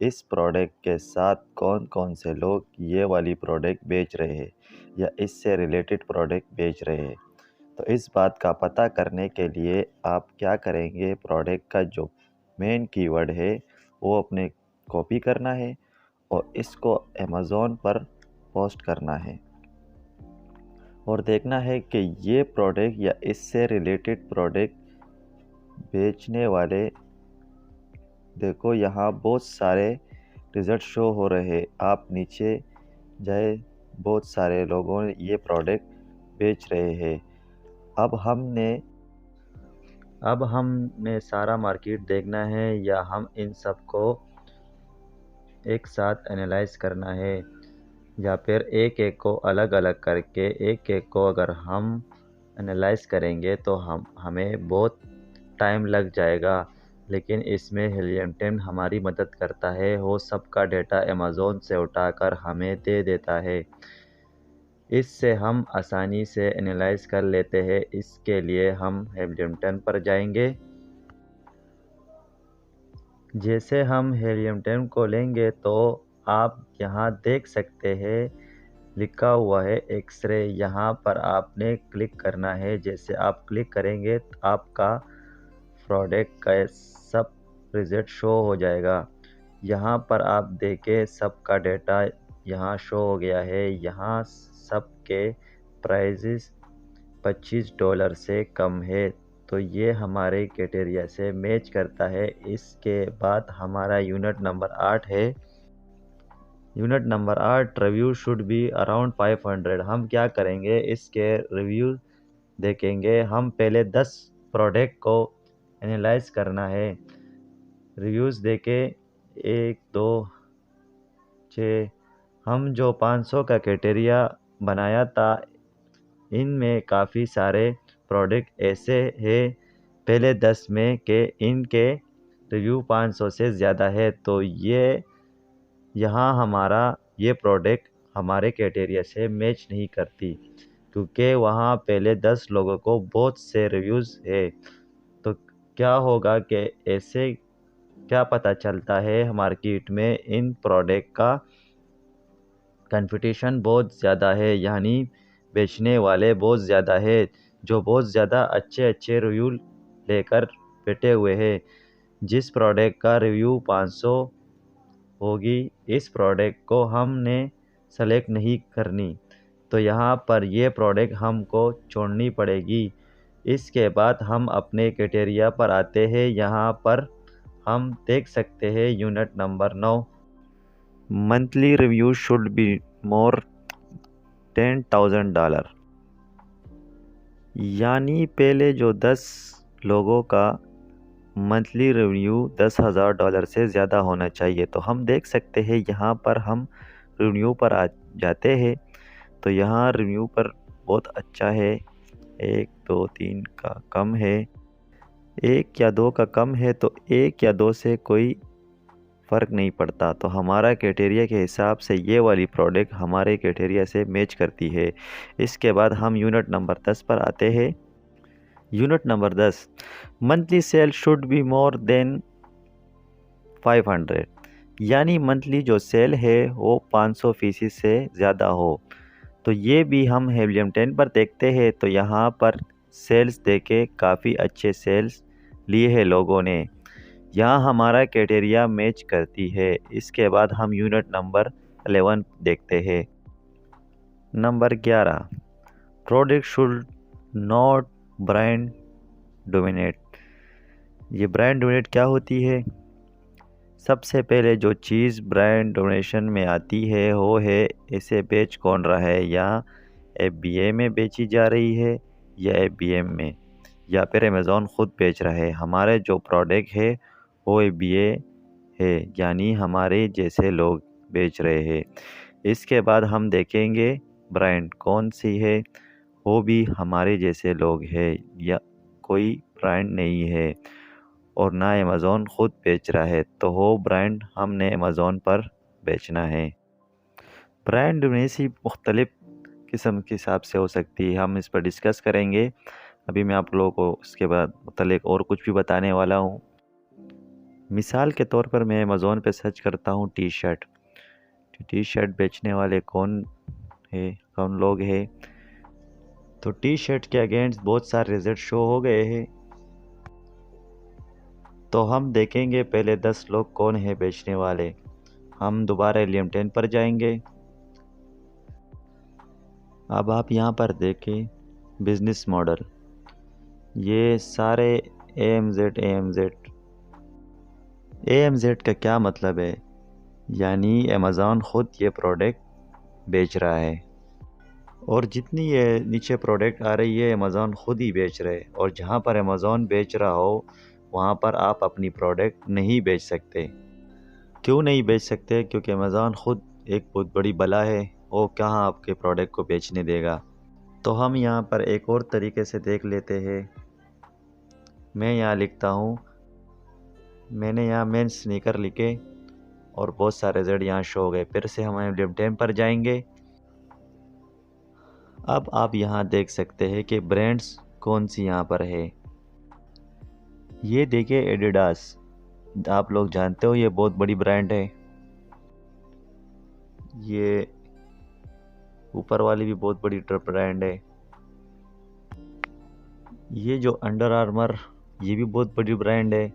इस प्रोडक्ट के साथ कौन कौन से लोग ये वाली प्रोडक्ट बेच रहे हैं या इससे रिलेटेड प्रोडक्ट बेच रहे हैं। तो इस बात का पता करने के लिए आप क्या करेंगे, प्रोडक्ट का जो मेन कीवर्ड है वो अपने कॉपी करना है और इसको अमेज़ॉन पर पोस्ट करना है और देखना है कि ये प्रोडक्ट या इससे रिलेटेड प्रोडक्ट बेचने वाले, देखो यहाँ बहुत सारे रिज़ल्ट शो हो रहे। आप नीचे जाए, बहुत सारे लोगों ने ये प्रोडक्ट बेच रहे हैं। अब हमने सारा मार्केट देखना है या हम इन सब को एक साथ एनालाइज करना है, या फिर एक एक को अलग अलग करके एक एक को अगर हम एनालाइज करेंगे तो हमें बहुत टाइम लग जाएगा। लेकिन इसमें हीलियम 10 हमारी मदद करता है। वो सबका डेटा अमेज़ॉन से उठाकर हमें दे देता है। इससे हम आसानी से एनालाइज कर लेते हैं। इसके लिए हम हीलियम 10 पर जाएंगे। जैसे हम हीलियम 10 को लेंगे तो आप यहाँ देख सकते हैं लिखा हुआ है एक्सरे। यहाँ पर आपने क्लिक करना है। जैसे आप क्लिक करेंगे तो आपका प्रोडक्ट का सब रिजल्ट शो हो जाएगा। यहाँ पर आप देखें सबका डेटा यहाँ शो हो गया है। यहाँ सबके प्राइजेस $25 से कम है, तो ये हमारे क्राइटेरिया से मैच करता है। इसके बाद हमारा यूनिट नंबर 8 है। Unit number 8 review should be around 500। हम क्या करेंगे, इसके रिव्यू देखेंगे। हम पहले 10 प्रोडक्ट को एनालाइज करना है। रिव्यूज़ देखे 1 2 6। हम जो 500 का क्राइटेरिया बनाया था, इनमें काफ़ी सारे प्रोडक्ट ऐसे हैं पहले 10 में के इनके रिव्यू 500 से ज़्यादा है। तो यहाँ हमारा ये प्रोडक्ट हमारे क्राइटेरिया से मैच नहीं करती, क्योंकि वहाँ पहले 10 लोगों को बहुत से रिव्यूज़ है। तो क्या होगा कि ऐसे क्या पता चलता है मार्केट में इन प्रोडक्ट का कंपटीशन बहुत ज़्यादा है, यानी बेचने वाले बहुत ज़्यादा है, जो बहुत ज़्यादा अच्छे अच्छे रिव्यू लेकर बैठे हुए हैं। जिस प्रोडक्ट का रिव्यू 500 होगी, इस प्रोडक्ट को हमने सेलेक्ट नहीं करनी, तो यहाँ पर ये प्रोडक्ट हमको छोड़नी पड़ेगी। इसके बाद हम अपने क्राइटेरिया पर आते हैं। यहाँ पर हम देख सकते हैं unit number 9, monthly review should be more $10,000। यानी पहले जो 10 लोगों का मंथली रिव्यू $10,000 से ज़्यादा होना चाहिए। तो हम देख सकते हैं यहाँ पर हम रिव्यू पर आ जाते हैं, तो यहाँ रिव्यू पर बहुत अच्छा है। 1 2 3 का कम है, 1 या 2 का कम है, तो 1 या 2 से कोई फ़र्क नहीं पड़ता। तो हमारा क्राइटेरिया के हिसाब से ये वाली प्रोडक्ट हमारे क्राइटेरिया से मैच करती है। इसके बाद हम यूनिट नंबर 10 पर आते हैं। Unit number 10, monthly cell should be more than 500। यानी मंथली जो सेल है वो 500% से ज़्यादा हो। तो ये भी हम हीलियम 10 पर देखते हैं। तो यहाँ पर सेल्स देके काफ़ी अच्छे सेल्स लिए हैं लोगों ने, यहाँ हमारा क्राइटेरिया मैच करती है। इसके बाद हम यूनिट नंबर 11 देखते हैं। Number 11, product should not brand dominate. ये ब्रांड डोमिनेट क्या होती है? सबसे पहले जो चीज़ ब्रांड डोमिनेशन में आती है वो है इसे बेच कौन रहा है, या FBA में बेची जा रही है या FBM में, या फिर अमेज़ॉन ख़ुद बेच रहा है। हमारे जो प्रोडक्ट है वो FBA है, यानी हमारे जैसे लोग बेच रहे हैं। इसके बाद हम देखेंगे ब्रांड कौन सी है, वो भी हमारे जैसे लोग हैं या कोई ब्रांड नहीं है और ना अमेज़ॉन ख़ुद बेच रहा है, तो वो ब्रांड हमने अमेज़ॉन पर बेचना है। ब्रांड में सी मुख्तलिफ़ किस्म के हिसाब से हो सकती है, हम इस पर डिस्कस करेंगे। अभी मैं आप लोगों को उसके बाद मुतल्लिक़ और कुछ भी बताने वाला हूँ। मिसाल के तौर पर मैं अमेज़ॉन पे सर्च करता हूँ टी शर्ट बेचने वाले कौन लोग हैं, तो टी शर्ट के अगेंस्ट बहुत सारे रिजल्ट शो हो गए हैं। तो हम देखेंगे पहले 10 लोग कौन है बेचने वाले। हम दोबारा Helium 10 पर जाएंगे। अब आप यहाँ पर देखें बिज़नेस मॉडल, ये सारे AMZ का क्या मतलब है, यानी अमेज़ॉन ख़ुद ये प्रोडक्ट बेच रहा है और जितनी ये नीचे प्रोडक्ट आ रही है अमेज़ॉन ख़ुद ही बेच रहे हैं। और जहाँ पर अमेज़ॉन बेच रहा हो वहाँ पर आप अपनी प्रोडक्ट नहीं बेच सकते। क्यों नहीं बेच सकते? क्योंकि अमेज़ॉन ख़ुद एक बहुत बड़ी बला है, वो कहाँ आपके प्रोडक्ट को बेचने देगा। तो हम यहाँ पर एक और तरीके से देख लेते हैं। मैं यहाँ लिखता हूँ, मैंने यहाँ मेंस स्नीकर लिखे और बहुत सारे रिजल्ट यहाँ शो हो गए। फिर से हम Helium 10 पर जाएंगे। अब आप यहाँ देख सकते हैं कि ब्रांड्स कौन सी यहाँ पर है। ये देखिए एडिडास, आप लोग जानते हो ये बहुत बड़ी ब्रांड है। ये ऊपर वाली भी बहुत बड़ी ब्रांड है। ये जो अंडर आर्मर, ये भी बहुत बड़ी ब्रांड है।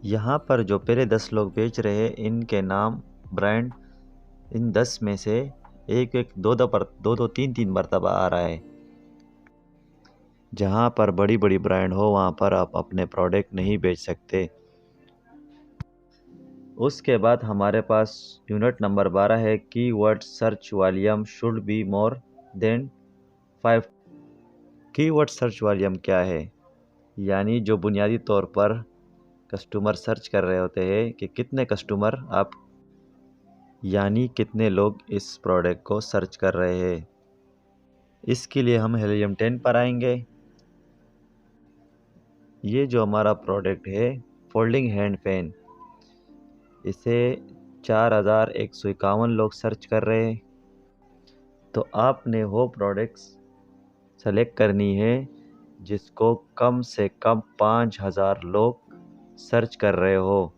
यहाँ पर जो पहले 10 लोग बेच रहे हैं इनके नाम ब्रांड इन 10 में से एक दो तीन मरतबा आ रहा है। जहाँ पर बड़ी बड़ी ब्रांड हो वहाँ पर आप अपने प्रोडक्ट नहीं बेच सकते। उसके बाद हमारे पास यूनिट नंबर 12 है, keyword search volume should be more than 5। Keyword search volume क्या है? यानी जो बुनियादी तौर पर कस्टमर सर्च कर रहे होते हैं कि कितने कस्टमर आप, यानी कितने लोग इस प्रोडक्ट को सर्च कर रहे हैं। इसके लिए हम Helium 10 पर आएंगे। ये जो हमारा प्रोडक्ट है फोल्डिंग हैंड फैन, इसे 4151 लोग सर्च कर रहे हैं। तो आपने वो प्रोडक्ट्स सेलेक्ट करनी है जिसको कम से कम 5000 लोग सर्च कर रहे हो।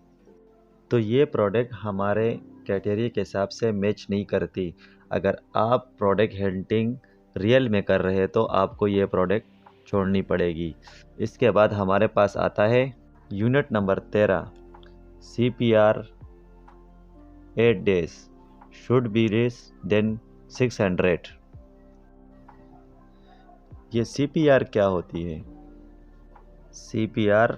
तो ये प्रोडक्ट हमारे कैटेगरी के हिसाब से मैच नहीं करती। अगर आप प्रोडक्ट हंटिंग रियल में कर रहे हैं तो आपको ये प्रोडक्ट छोड़नी पड़ेगी। इसके बाद हमारे पास आता है unit number 13, CPR 8 days should be less than 600। ये CPR क्या होती है? CPR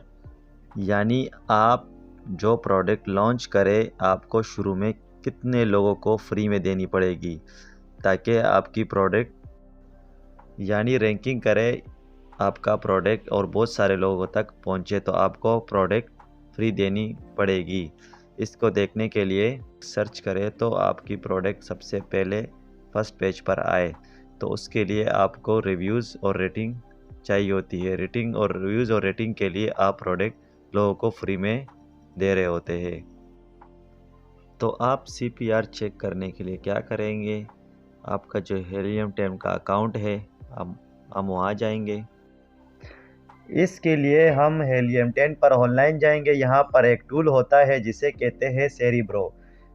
यानी आप जो प्रोडक्ट लॉन्च करें आपको शुरू में कितने लोगों को फ्री में देनी पड़ेगी ताकि आपकी प्रोडक्ट यानी रैंकिंग करे आपका प्रोडक्ट और बहुत सारे लोगों तक पहुंचे, तो आपको प्रोडक्ट फ्री देनी पड़ेगी। इसको देखने के लिए सर्च करें तो आपकी प्रोडक्ट सबसे पहले फर्स्ट पेज पर आए, तो उसके लिए आपको रिव्यूज़ और रेटिंग चाहिए होती है। रेटिंग और रिव्यूज़ और रेटिंग के लिए आप प्रोडक्ट लोगों को फ्री में दे रहे होते हैं। तो आप CPR चेक करने के लिए क्या करेंगे, आपका जो Helium 10 का अकाउंट है हम वहाँ जाएंगे। इसके लिए हम Helium 10 पर ऑनलाइन जाएंगे। यहाँ पर एक टूल होता है जिसे कहते हैं सेरिब्रो।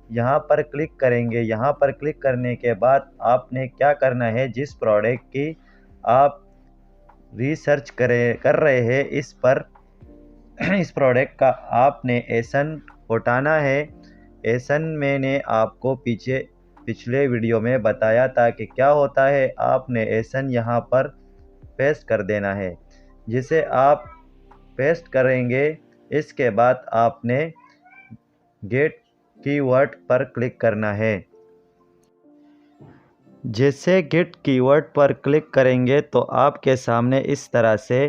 यहाँ पर क्लिक करेंगे। यहाँ पर क्लिक करने के बाद आपने क्या करना है, जिस प्रोडक्ट की आप रिसर्च कर रहे हैं इस प्रोडक्ट का आपने एसन उठाना है। एसन मैंने आपको पिछले वीडियो में बताया था कि क्या होता है। आपने एसन यहाँ पर पेस्ट कर देना है, जिसे आप पेस्ट करेंगे। इसके बाद आपने गेट कीवर्ड पर क्लिक करना है। जैसे गेट कीवर्ड पर क्लिक करेंगे तो आपके सामने इस तरह से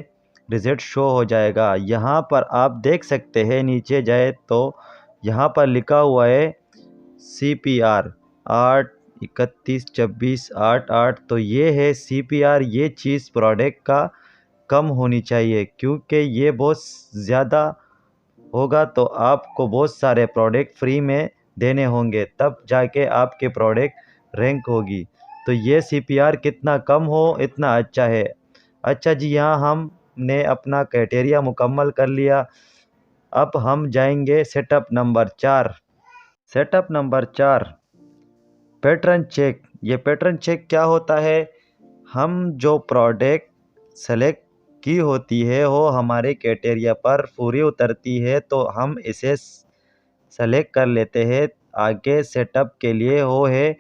रिजल्ट शो हो जाएगा। यहाँ पर आप देख सकते हैं, नीचे जाए तो यहाँ पर लिखा हुआ है CPR 8 31 26 88, तो ये है CPR। ये चीज़ प्रोडक्ट का कम होनी चाहिए, क्योंकि ये बहुत ज़्यादा होगा तो आपको बहुत सारे प्रोडक्ट फ्री में देने होंगे, तब जाके आपके प्रोडक्ट रैंक होगी। तो ये CPR कितना कम हो इतना अच्छा है। अच्छा जी, यहाँ हमने अपना क्राइटेरिया मुकम्मल कर लिया। अब हम जाएंगे setup number 4। Setup number 4, pattern check. ये पैटर्न चेक क्या होता है? हम जो प्रोडक्ट सेलेक्ट की होती है वो हमारे क्राइटेरिया पर पूरी उतरती है तो हम इसे सेलेक्ट कर लेते हैं। आगे सेटअप के लिए वो है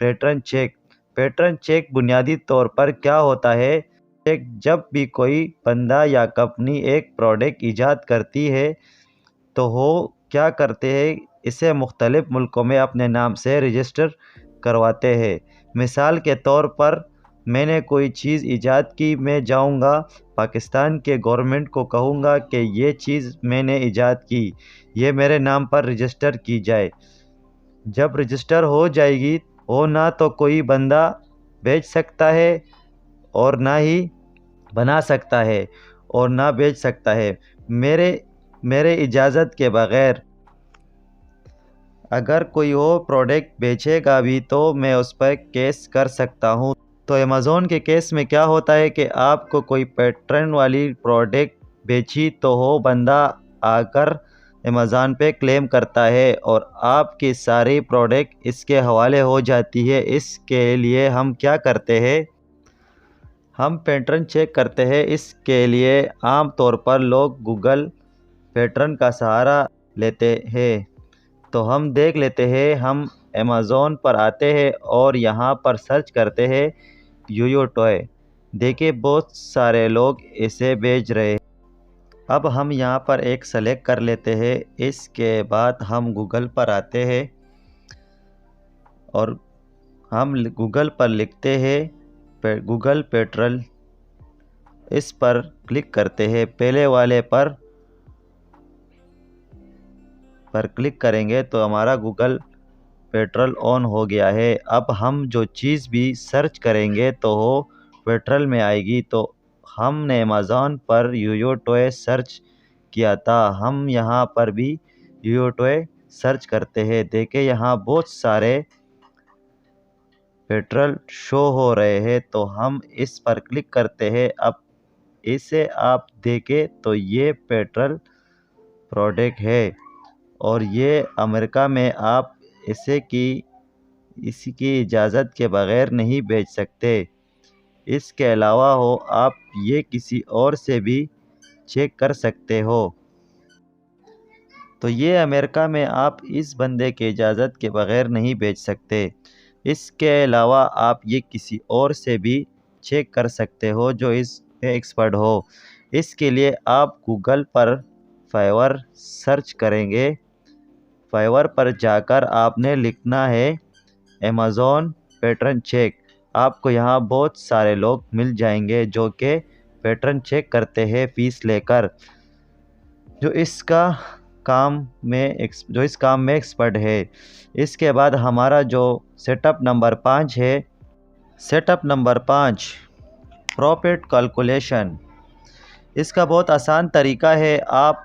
पैटर्न चेक। पैटर्न चेक बुनियादी तौर पर क्या होता है? जब भी कोई बंदा या कंपनी एक प्रोडक्ट ईजाद करती है तो वो क्या करते हैं, इसे मुख्तलिफ मुल्कों में अपने नाम से रजिस्टर करवाते हैं। मिसाल के तौर पर मैंने कोई चीज़ ईजाद की, मैं जाऊंगा पाकिस्तान के गवर्नमेंट को कहूँगा कि ये चीज़ मैंने ईजाद की, ये मेरे नाम पर रजिस्टर की जाए। जब रजिस्टर हो जाएगी, वो ना तो कोई बंदा बेच सकता है और ना ही बना सकता है और ना बेच सकता है मेरे इजाज़त के बग़ैर। अगर कोई वो प्रोडक्ट बेचेगा भी तो मैं उस पर केस कर सकता हूँ। तो अमेज़ॉन के केस में क्या होता है कि आपको कोई पैटर्न वाली प्रोडक्ट बेची तो वो बंदा आकर अमेज़ॉन पे क्लेम करता है और आपकी सारी प्रोडक्ट इसके हवाले हो जाती है। इसके लिए हम क्या करते हैं, हम पैटर्न चेक करते हैं। इसके लिए आम तौर पर लोग गूगल पैटर्न का सहारा लेते हैं। तो हम देख लेते हैं, हम अमेज़ॉन पर आते हैं और यहाँ पर सर्च करते हैं योयो टॉय। देखिए बहुत सारे लोग इसे बेच रहे हैं। अब हम यहाँ पर एक सेलेक्ट कर लेते हैं। इसके बाद हम गूगल पर आते हैं और हम गूगल पर लिखते हैं गूगल पेट्रोल। इस पर क्लिक करते हैं। पहले वाले पर क्लिक करेंगे तो हमारा गूगल पेट्रोल ऑन हो गया है। अब हम जो चीज़ भी सर्च करेंगे तो वो पेट्रोल में आएगी। तो हमने अमेज़ॉन पर योयो टॉय सर्च किया था, हम यहाँ पर भी योयो टॉय सर्च करते हैं। देखें यहाँ बहुत सारे पेट्रोल शो हो रहे हैं तो हम इस पर क्लिक करते हैं। अब इसे आप देखें तो ये पेट्रोल प्रोडक्ट है और ये अमेरिका में आप इसकी इजाज़त के बग़ैर नहीं बेच सकते। इसके अलावा हो आप ये किसी और से भी चेक कर सकते हो। तो ये अमेरिका में आप इस बंदे के इजाज़त के बग़ैर नहीं बेच सकते। इसके अलावा आप ये किसी और से भी चेक कर सकते हो जो इस पे एक्सपर्ट हो। इसके लिए आप गूगल पर फाइवर सर्च करेंगे। फाइवर पर जाकर आपने लिखना है अमेज़ॉन पैटर्न चेक। आपको यहाँ बहुत सारे लोग मिल जाएंगे जो कि पैटर्न चेक करते हैं फ़ीस लेकर, जो इस काम में एक्सपर्ट है। इसके बाद हमारा जो सेटअप नंबर 5 है, सेटअप नंबर 5 प्रॉफिट कैलकुलेशन। इसका बहुत आसान तरीका है। आप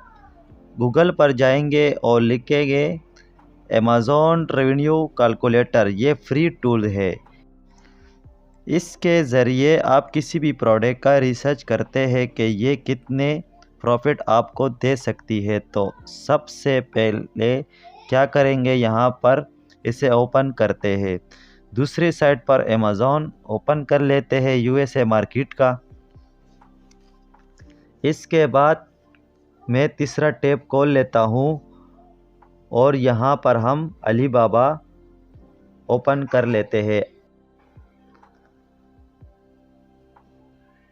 गूगल पर जाएंगे और लिखेंगे अमेज़ॉन रेवेन्यू कैलकुलेटर। ये फ्री टूल है। इसके ज़रिए आप किसी भी प्रोडक्ट का रिसर्च करते हैं कि ये कितने प्रॉफिट आपको दे सकती है। तो सबसे पहले क्या करेंगे, यहाँ पर इसे ओपन करते हैं। दूसरी साइट पर अमेज़ॉन ओपन कर लेते हैं USA मार्केट का। इसके बाद मैं तीसरा टैब खोल लेता हूँ और यहाँ पर हम अलीबाबा ओपन कर लेते हैं।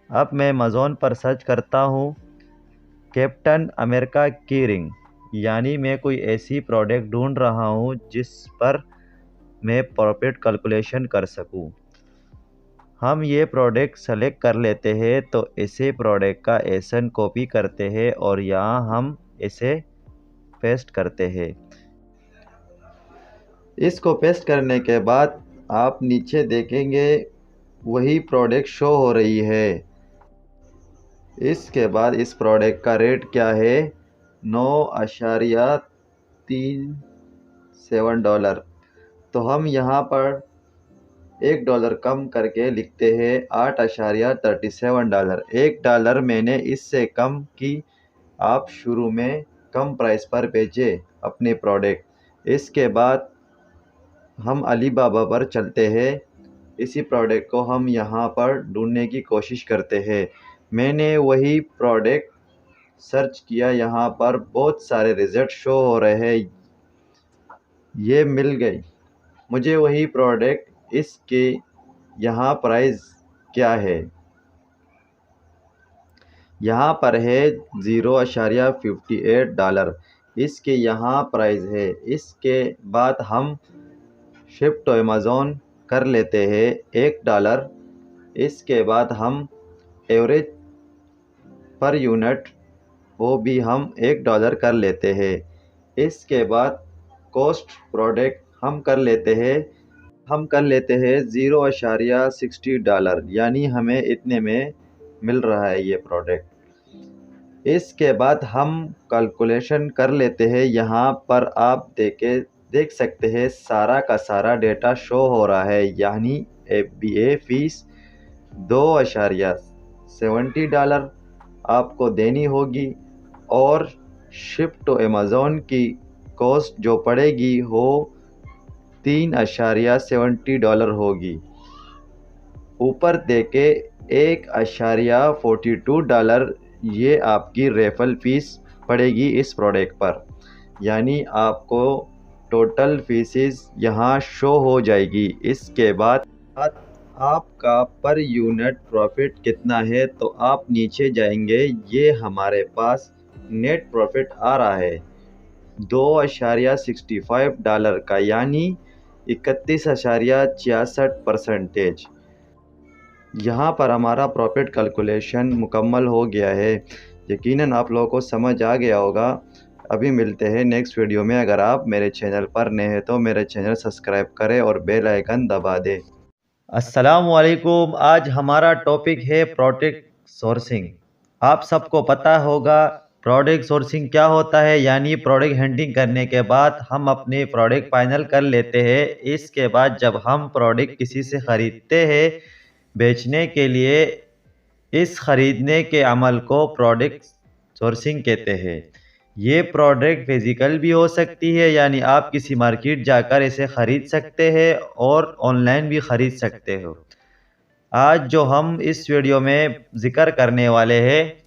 अब मैं अमेज़ॉन पर सर्च करता हूँ कैप्टन अमेरिका की रिंग, यानी मैं कोई ऐसी प्रोडक्ट ढूंढ रहा हूँ जिस पर मैं प्रॉफिट कैलकुलेशन कर सकूँ। हम ये प्रोडक्ट सेलेक्ट कर लेते हैं तो इसे प्रोडक्ट का एसन कॉपी करते हैं और यहाँ हम इसे पेस्ट करते हैं। इसको पेस्ट करने के बाद आप नीचे देखेंगे वही प्रोडक्ट शो हो रही है। इसके बाद इस प्रोडक्ट का रेट क्या है, 9.37 डॉलर। तो हम यहाँ पर $1 कम करके लिखते हैं 8.37 डॉलर। $1 मैंने इससे कम की। आप शुरू में कम प्राइस पर बेचे अपने प्रोडक्ट। इसके बाद हम अलीबाबा पर चलते हैं। इसी प्रोडक्ट को हम यहाँ पर ढूंढने की कोशिश करते हैं। मैंने वही प्रोडक्ट सर्च किया, यहाँ पर बहुत सारे रिजल्ट शो हो रहे हैं। ये मिल गई मुझे वही प्रोडक्ट। इसके यहाँ प्राइस क्या है, यहाँ पर है $0.58। इसके यहाँ प्राइस है। इसके बाद हम शिप टू अमेज़ॉन कर लेते हैं $1। इसके बाद हम एवरेज पर यूनिट वो भी हम $1 कर लेते हैं। इसके बाद कॉस्ट प्रोडक्ट हम कर लेते हैं $0.60, यानी हमें इतने में मिल रहा है ये प्रोडक्ट। इसके बाद हम कैलकुलेशन कर लेते हैं। यहाँ पर आप देख सकते हैं सारा का सारा डेटा शो हो रहा है, यानी FBA फीस $2.70 आपको देनी होगी और शिप टू अमेज़ॉन की कॉस्ट जो पड़ेगी वो $3.70 होगी। ऊपर देके $1.42 ये आपकी रेफरल फीस पड़ेगी इस प्रोडक्ट पर, यानी आपको टोटल फीसेस यहाँ शो हो जाएगी। इसके बाद आपका पर यूनिट प्रॉफिट कितना है, तो आप नीचे जाएंगे। ये हमारे पास नेट प्रॉफिट आ रहा है $2.65 का, यानी 31.66%। यहाँ पर हमारा प्रॉफिट कैलकुलेशन मुकम्मल हो गया है। यकीनन आप लोगों को समझ आ गया होगा। अभी मिलते हैं नेक्स्ट वीडियो में। अगर आप मेरे चैनल पर नए हैं तो मेरे चैनल सब्सक्राइब करें और बेल आइकन दबा दें। अस्सलाम वालेकुम। आज हमारा टॉपिक है प्रोडक्ट सोर्सिंग। आप सबको पता होगा प्रोडक्ट सोर्सिंग क्या होता है, यानी प्रोडक्ट हंटिंग करने के बाद हम अपने प्रोडक्ट फाइनल कर लेते हैं। इसके बाद जब हम प्रोडक्ट किसी से ख़रीदते हैं बेचने के लिए, इस ख़रीदने के अमल को प्रोडक्ट सोर्सिंग कहते हैं। ये प्रोडक्ट फिज़िकल भी हो सकती है, यानी आप किसी मार्केट जाकर इसे ख़रीद सकते हैं और ऑनलाइन भी ख़रीद सकते हो। आज जो हम इस वीडियो में ज़िक्र करने वाले हैं,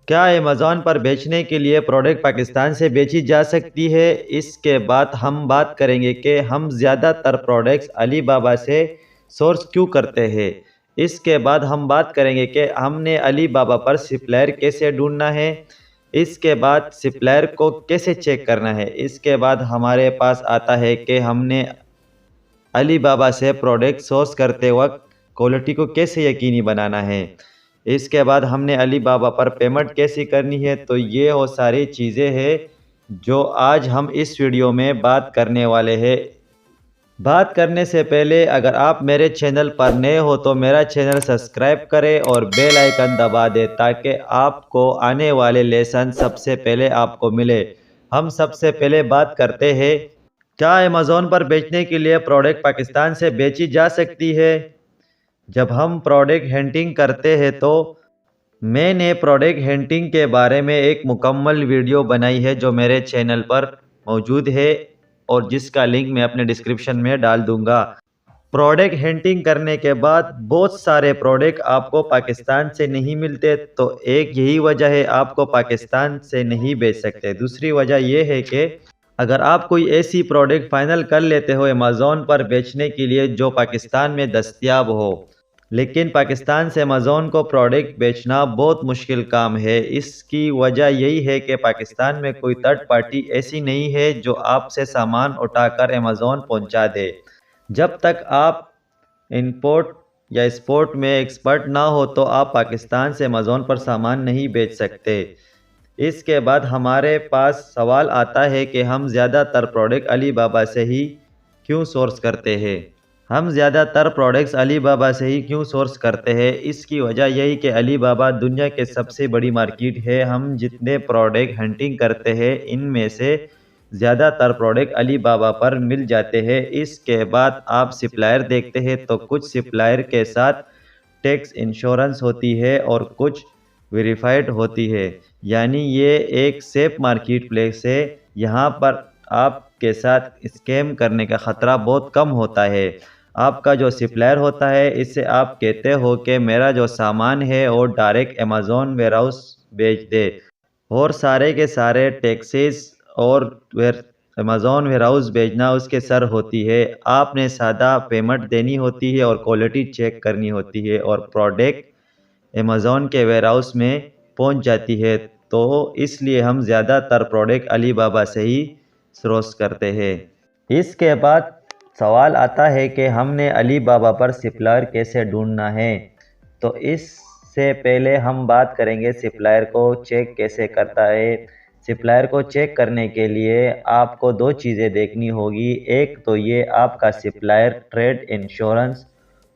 क्या अमेज़ॉन पर बेचने के लिए प्रोडक्ट पाकिस्तान से बेची जा सकती है। इसके बाद हम बात करेंगे कि हम ज़्यादातर प्रोडक्ट्स अलीबाबा से सोर्स क्यों करते हैं। इसके बाद हम बात करेंगे कि हमने अलीबाबा पर सप्लायर कैसे ढूंढना है। इसके बाद सप्लायर को कैसे चेक करना है। इसके बाद हमारे पास आता है कि हमने अलीबाबा से प्रोडक्ट सोर्स करते वक्त क्वालिटी को कैसे यकीनी बनाना है। इसके बाद हमने अलीबाबा पर पेमेंट कैसी करनी है। तो ये वो सारी चीज़ें हैं जो आज हम इस वीडियो में बात करने वाले हैं। बात करने से पहले अगर आप मेरे चैनल पर नए हो तो मेरा चैनल सब्सक्राइब करें और बेल आइकन दबा दें, ताकि आपको आने वाले लेसन सबसे पहले आपको मिले। हम सबसे पहले बात करते हैं, क्या अमेज़ॉन पर बेचने के लिए प्रोडक्ट पाकिस्तान से बेची जा सकती है। जब हम प्रोडक्ट हंटिंग करते हैं तो मैंने प्रोडक्ट हंटिंग के बारे में एक मुकम्मल वीडियो बनाई है जो मेरे चैनल पर मौजूद है और जिसका लिंक मैं अपने डिस्क्रिप्शन में डाल दूंगा। प्रोडक्ट हंटिंग करने के बाद बहुत सारे प्रोडक्ट आपको पाकिस्तान से नहीं मिलते, तो एक यही वजह है आपको पाकिस्तान से नहीं बेच सकते। दूसरी वजह यह है कि अगर आप कोई ऐसी प्रोडक्ट फाइनल कर लेते हो अमेज़ॉन पर बेचने के लिए जो पाकिस्तान में दस्तयाब हो, लेकिन पाकिस्तान से अमेज़ॉन को प्रोडक्ट बेचना बहुत मुश्किल काम है। इसकी वजह यही है कि पाकिस्तान में कोई थर्ड पार्टी ऐसी नहीं है जो आपसे सामान उठाकर अमेज़ॉन पहुंचा दे। जब तक आप इंपोर्ट या एक्सपोर्ट में एक्सपर्ट ना हो तो आप पाकिस्तान से अमेज़ॉन पर सामान नहीं बेच सकते। इसके बाद हमारे पास सवाल आता है कि हम ज़्यादातर प्रोडक्ट अली बाबा से ही क्यों सोर्स करते हैं। हम ज़्यादातर प्रोडक्ट्स अली बाबा से ही क्यों सोर्स करते हैं, इसकी वजह यही कि अली बाबा दुनिया के सबसे बड़ी मार्केट है। हम जितने प्रोडक्ट हंटिंग करते हैं इनमें से ज़्यादातर प्रोडक्ट अली बाबा पर मिल जाते हैं। इसके बाद आप सप्लायर देखते हैं तो कुछ सप्लायर के साथ टैक्स इंश्योरेंस होती है और कुछ वेरीफाइड होती है, यानी ये एक सेफ मार्केट प्लेस है। यहाँ पर आपके साथ स्कैम करने का ख़तरा बहुत कम होता है। आपका जो सप्लायर होता है इससे आप कहते हो कि मेरा जो सामान है वो डायरेक्ट अमेज़ॉन वेयरहाउस भेज दे, और सारे के सारे टैक्सेस और अमेज़ॉन वेयरहाउस भेजना उसके सर होती है। आपने सादा पेमेंट देनी होती है और क्वालिटी चेक करनी होती है और प्रोडक्ट अमेज़ॉन के वेयरहाउस में पहुंच जाती है। तो इसलिए हम ज़्यादातर प्रोडक्ट अली बाबा से ही सोर्स करते हैं। इसके बाद सवाल आता है कि हमने अली बाबा पर सप्लायर कैसे ढूंढना है। तो इससे पहले हम बात करेंगे सप्लायर को चेक कैसे करता है। सप्लायर को चेक करने के लिए आपको दो चीज़ें देखनी होगी। एक तो ये आपका सप्लायर ट्रेड इंश्योरेंस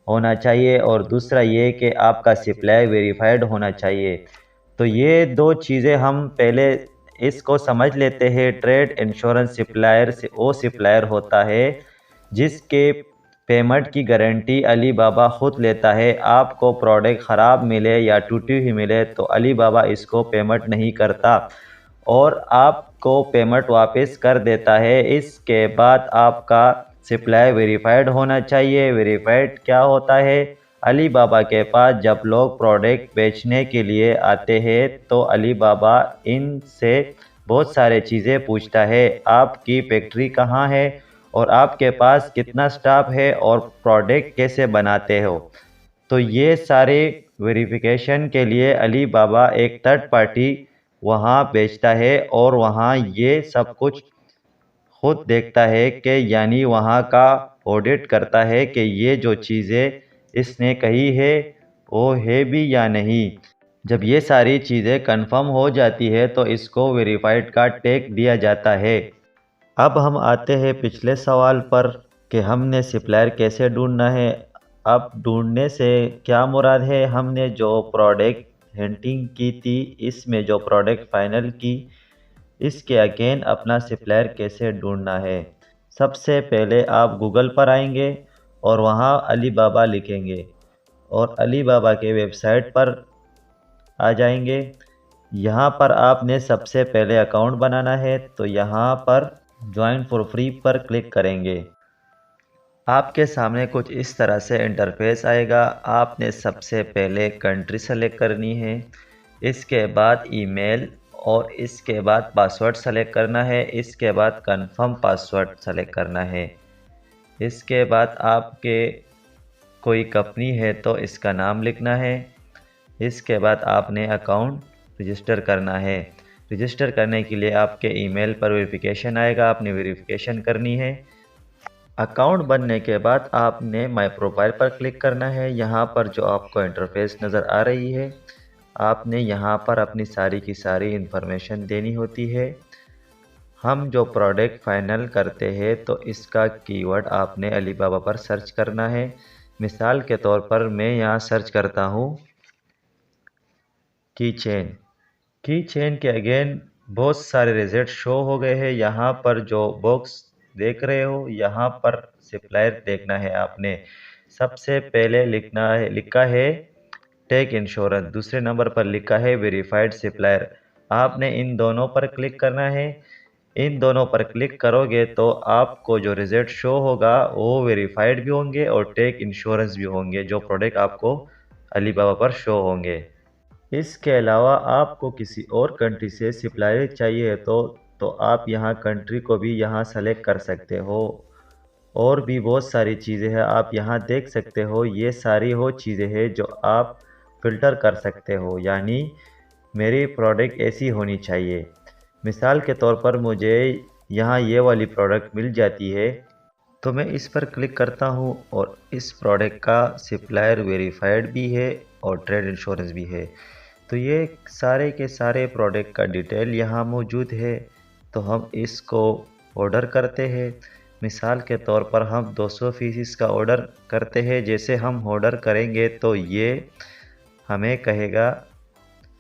होना चाहिए और दूसरा ये कि आपका सप्लायर वेरीफाइड होना चाहिए। तो ये दो चीज़ें हम पहले इसको समझ लेते हैं। ट्रेड इंश्योरेंस सप्लायर से वो सप्लायर होता है जिसके पेमेंट की गारंटी अली बाबा खुद लेता है। आपको प्रोडक्ट ख़राब मिले या टूटी हुई मिले तो अली बाबा इसको पेमेंट नहीं करता और आपको पेमेंट वापस कर देता है। इसके बाद आपका सप्लाई वेरीफाइड होना चाहिए। वेरीफाइड क्या होता है, अली बाबा के पास जब लोग प्रोडक्ट बेचने के लिए आते हैं तो अली बाबा इनसे बहुत सारे चीज़ें पूछता है। आपकी फैक्ट्री कहाँ है और आपके पास कितना स्टाफ है और प्रोडक्ट कैसे बनाते हो। तो ये सारे वेरिफिकेशन के लिए अली बाबा एक थर्ड पार्टी वहाँ बेचता है और वहाँ ये सब कुछ खुद देखता है कि यानी वहाँ का ऑडिट करता है कि ये जो चीज़ें इसने कही है वो है भी या नहीं। जब ये सारी चीज़ें कंफर्म हो जाती है तो इसको वेरीफाइड का टैग दिया जाता है। अब हम आते हैं पिछले सवाल पर कि हमने सप्लायर कैसे ढूंढना है। अब ढूंढने से क्या मुराद है, हमने जो प्रोडक्ट हंटिंग की थी इसमें जो प्रोडक्ट फाइनल की इसके अगेन अपना सप्लायर कैसे ढूंढना है। सबसे पहले आप गूगल पर आएंगे और वहाँ अली बाबा लिखेंगे और अली बाबा के वेबसाइट पर आ जाएंगे। यहाँ पर आपने सबसे पहले अकाउंट बनाना है तो यहाँ पर ज्वाइन फॉर फ्री पर क्लिक करेंगे। आपके सामने कुछ इस तरह से इंटरफेस आएगा। आपने सबसे पहले कंट्री सेलेक्ट करनी है, इसके बाद ईमेल और इसके बाद पासवर्ड सेलेक्ट करना है, इसके बाद कंफर्म पासवर्ड सेलेक्ट करना है। इसके बाद आपके कोई कंपनी है तो इसका नाम लिखना है। इसके बाद आपने अकाउंट रजिस्टर करना है। रजिस्टर करने के लिए आपके ईमेल पर वेरिफिकेशन आएगा, आपने वेरिफिकेशन करनी है। अकाउंट बनने के बाद आपने माय प्रोफाइल पर क्लिक करना है। यहाँ पर जो आपको इंटरफेस नज़र आ रही है आपने यहाँ पर अपनी सारी की सारी इन्फॉर्मेशन देनी होती है। हम जो प्रोडक्ट फाइनल करते हैं तो इसका कीवर्ड आपने अली बाबा पर सर्च करना है। मिसाल के तौर पर मैं यहाँ सर्च करता हूँ की चेन। की चेन के अगेन बहुत सारे रिजल्ट शो हो गए हैं। यहाँ पर जो बॉक्स देख रहे हो यहाँ पर सप्लायर देखना है आपने। सबसे पहले लिखा है टेक इंश्योरेंस, दूसरे नंबर पर लिखा है वेरीफाइड सप्लायर। आपने इन दोनों पर क्लिक करना है। इन दोनों पर क्लिक करोगे तो आपको जो रिजल्ट शो होगा वो वेरीफाइड भी होंगे और टेक इंश्योरेंस भी होंगे, जो प्रोडक्ट आपको अली बाबा पर शो होंगे। इसके अलावा आपको किसी और कंट्री से सप्लायर चाहिए तो आप यहाँ कंट्री को भी यहाँ सेलेक्ट कर सकते हो। और भी बहुत सारी चीज़ें हैं आप यहाँ देख सकते हो। ये सारी वो चीज़ें हैं जो आप फ़िल्टर कर सकते हो, यानी मेरी प्रोडक्ट ऐसी होनी चाहिए। मिसाल के तौर पर मुझे यहाँ ये वाली प्रोडक्ट मिल जाती है तो मैं इस पर क्लिक करता हूँ और इस प्रोडक्ट का सप्लायर वेरीफाइड भी है और ट्रेड इंश्योरेंस भी है। तो ये सारे के सारे प्रोडक्ट का डिटेल यहाँ मौजूद है। तो हम इसको ऑर्डर करते हैं। मिसाल के तौर पर हम 200 पीसीस का ऑर्डर करते हैं। जैसे हम ऑर्डर करेंगे तो ये हमें कहेगा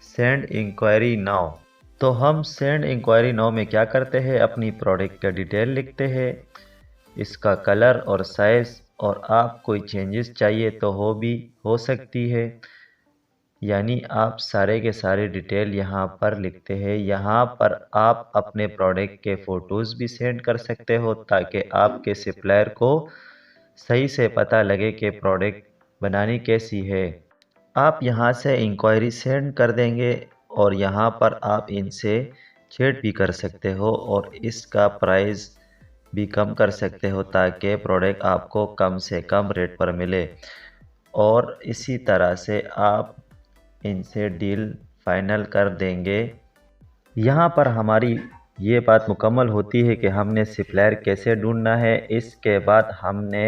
सेंड इंक्वायरी नाउ। तो हम सेंड इंक्वायरी नाउ में क्या करते हैं, अपनी प्रोडक्ट का डिटेल लिखते हैं, इसका कलर और साइज़, और आप कोई चेंजेस चाहिए तो हो सकती है। यानी आप सारे के सारे डिटेल यहाँ पर लिखते हैं। यहाँ पर आप अपने प्रोडक्ट के फ़ोटोज़ भी सेंड कर सकते हो ताकि आपके सप्लायर को सही से पता लगे कि प्रोडक्ट बनानी कैसी है। आप यहाँ से इंक्वायरी सेंड कर देंगे और यहाँ पर आप इनसे चैट भी कर सकते हो और इसका प्राइस भी कम कर सकते हो ताकि प्रोडक्ट आपको कम से कम रेट पर मिले। और इसी तरह से आप इनसे डील फाइनल कर देंगे। यहाँ पर हमारी ये बात मुकम्मल होती है कि हमने सप्लायर कैसे ढूंढना है। इसके बाद हमने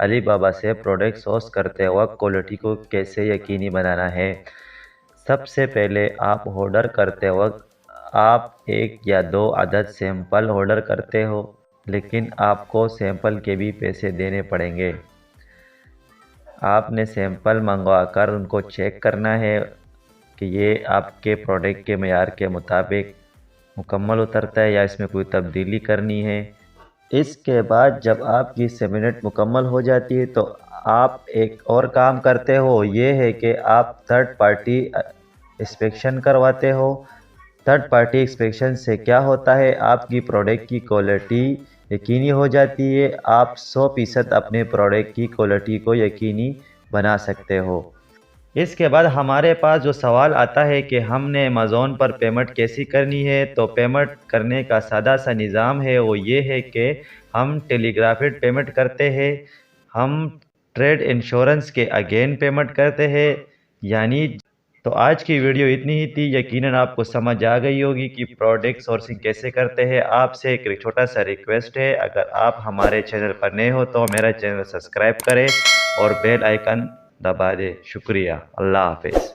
अलीबाबा से प्रोडक्ट सोर्स करते वक्त क्वालिटी को कैसे यकीनी बनाना है। सबसे पहले आप ऑर्डर करते वक्त आप 1 या 2 अदद सैंपल ऑर्डर करते हो, लेकिन आपको सैंपल के भी पैसे देने पड़ेंगे। आपने सैंपल मंगवा कर उनको चेक करना है कि ये आपके प्रोडक्ट के मेयार के मुताबिक मुकम्मल उतरता है या इसमें कोई तब्दीली करनी है। इसके बाद जब आपकी 7 मिनट मुकम्मल हो जाती है तो आप एक और काम करते हो, ये है कि आप थर्ड पार्टी इंस्पेक्शन करवाते हो। थर्ड पार्टी इंस्पेक्शन से क्या होता है, आपकी प्रोडक्ट की क्वालिटी यकीनी हो जाती है। आप 100% अपने प्रोडक्ट की क्वालिटी को यकीनी बना सकते हो। इसके बाद हमारे पास जो सवाल आता है कि हमने अमेज़ॉन पर पेमेंट कैसी करनी है, तो पेमेंट करने का सादा सा निज़ाम है, वो ये है कि हम टेलीग्राफिक पेमेंट करते हैं, हम ट्रेड इंश्योरेंस के अगेन पेमेंट करते हैं। यानी तो आज की वीडियो इतनी ही थी। यकीनन आपको समझ आ गई होगी कि प्रोडक्ट सोर्सिंग कैसे करते हैं। आपसे एक छोटा सा रिक्वेस्ट है, अगर आप हमारे चैनल पर नए हो तो मेरा चैनल सब्सक्राइब करें और बेल आइकन दबा दें। शुक्रिया। अल्लाह हाफिज़।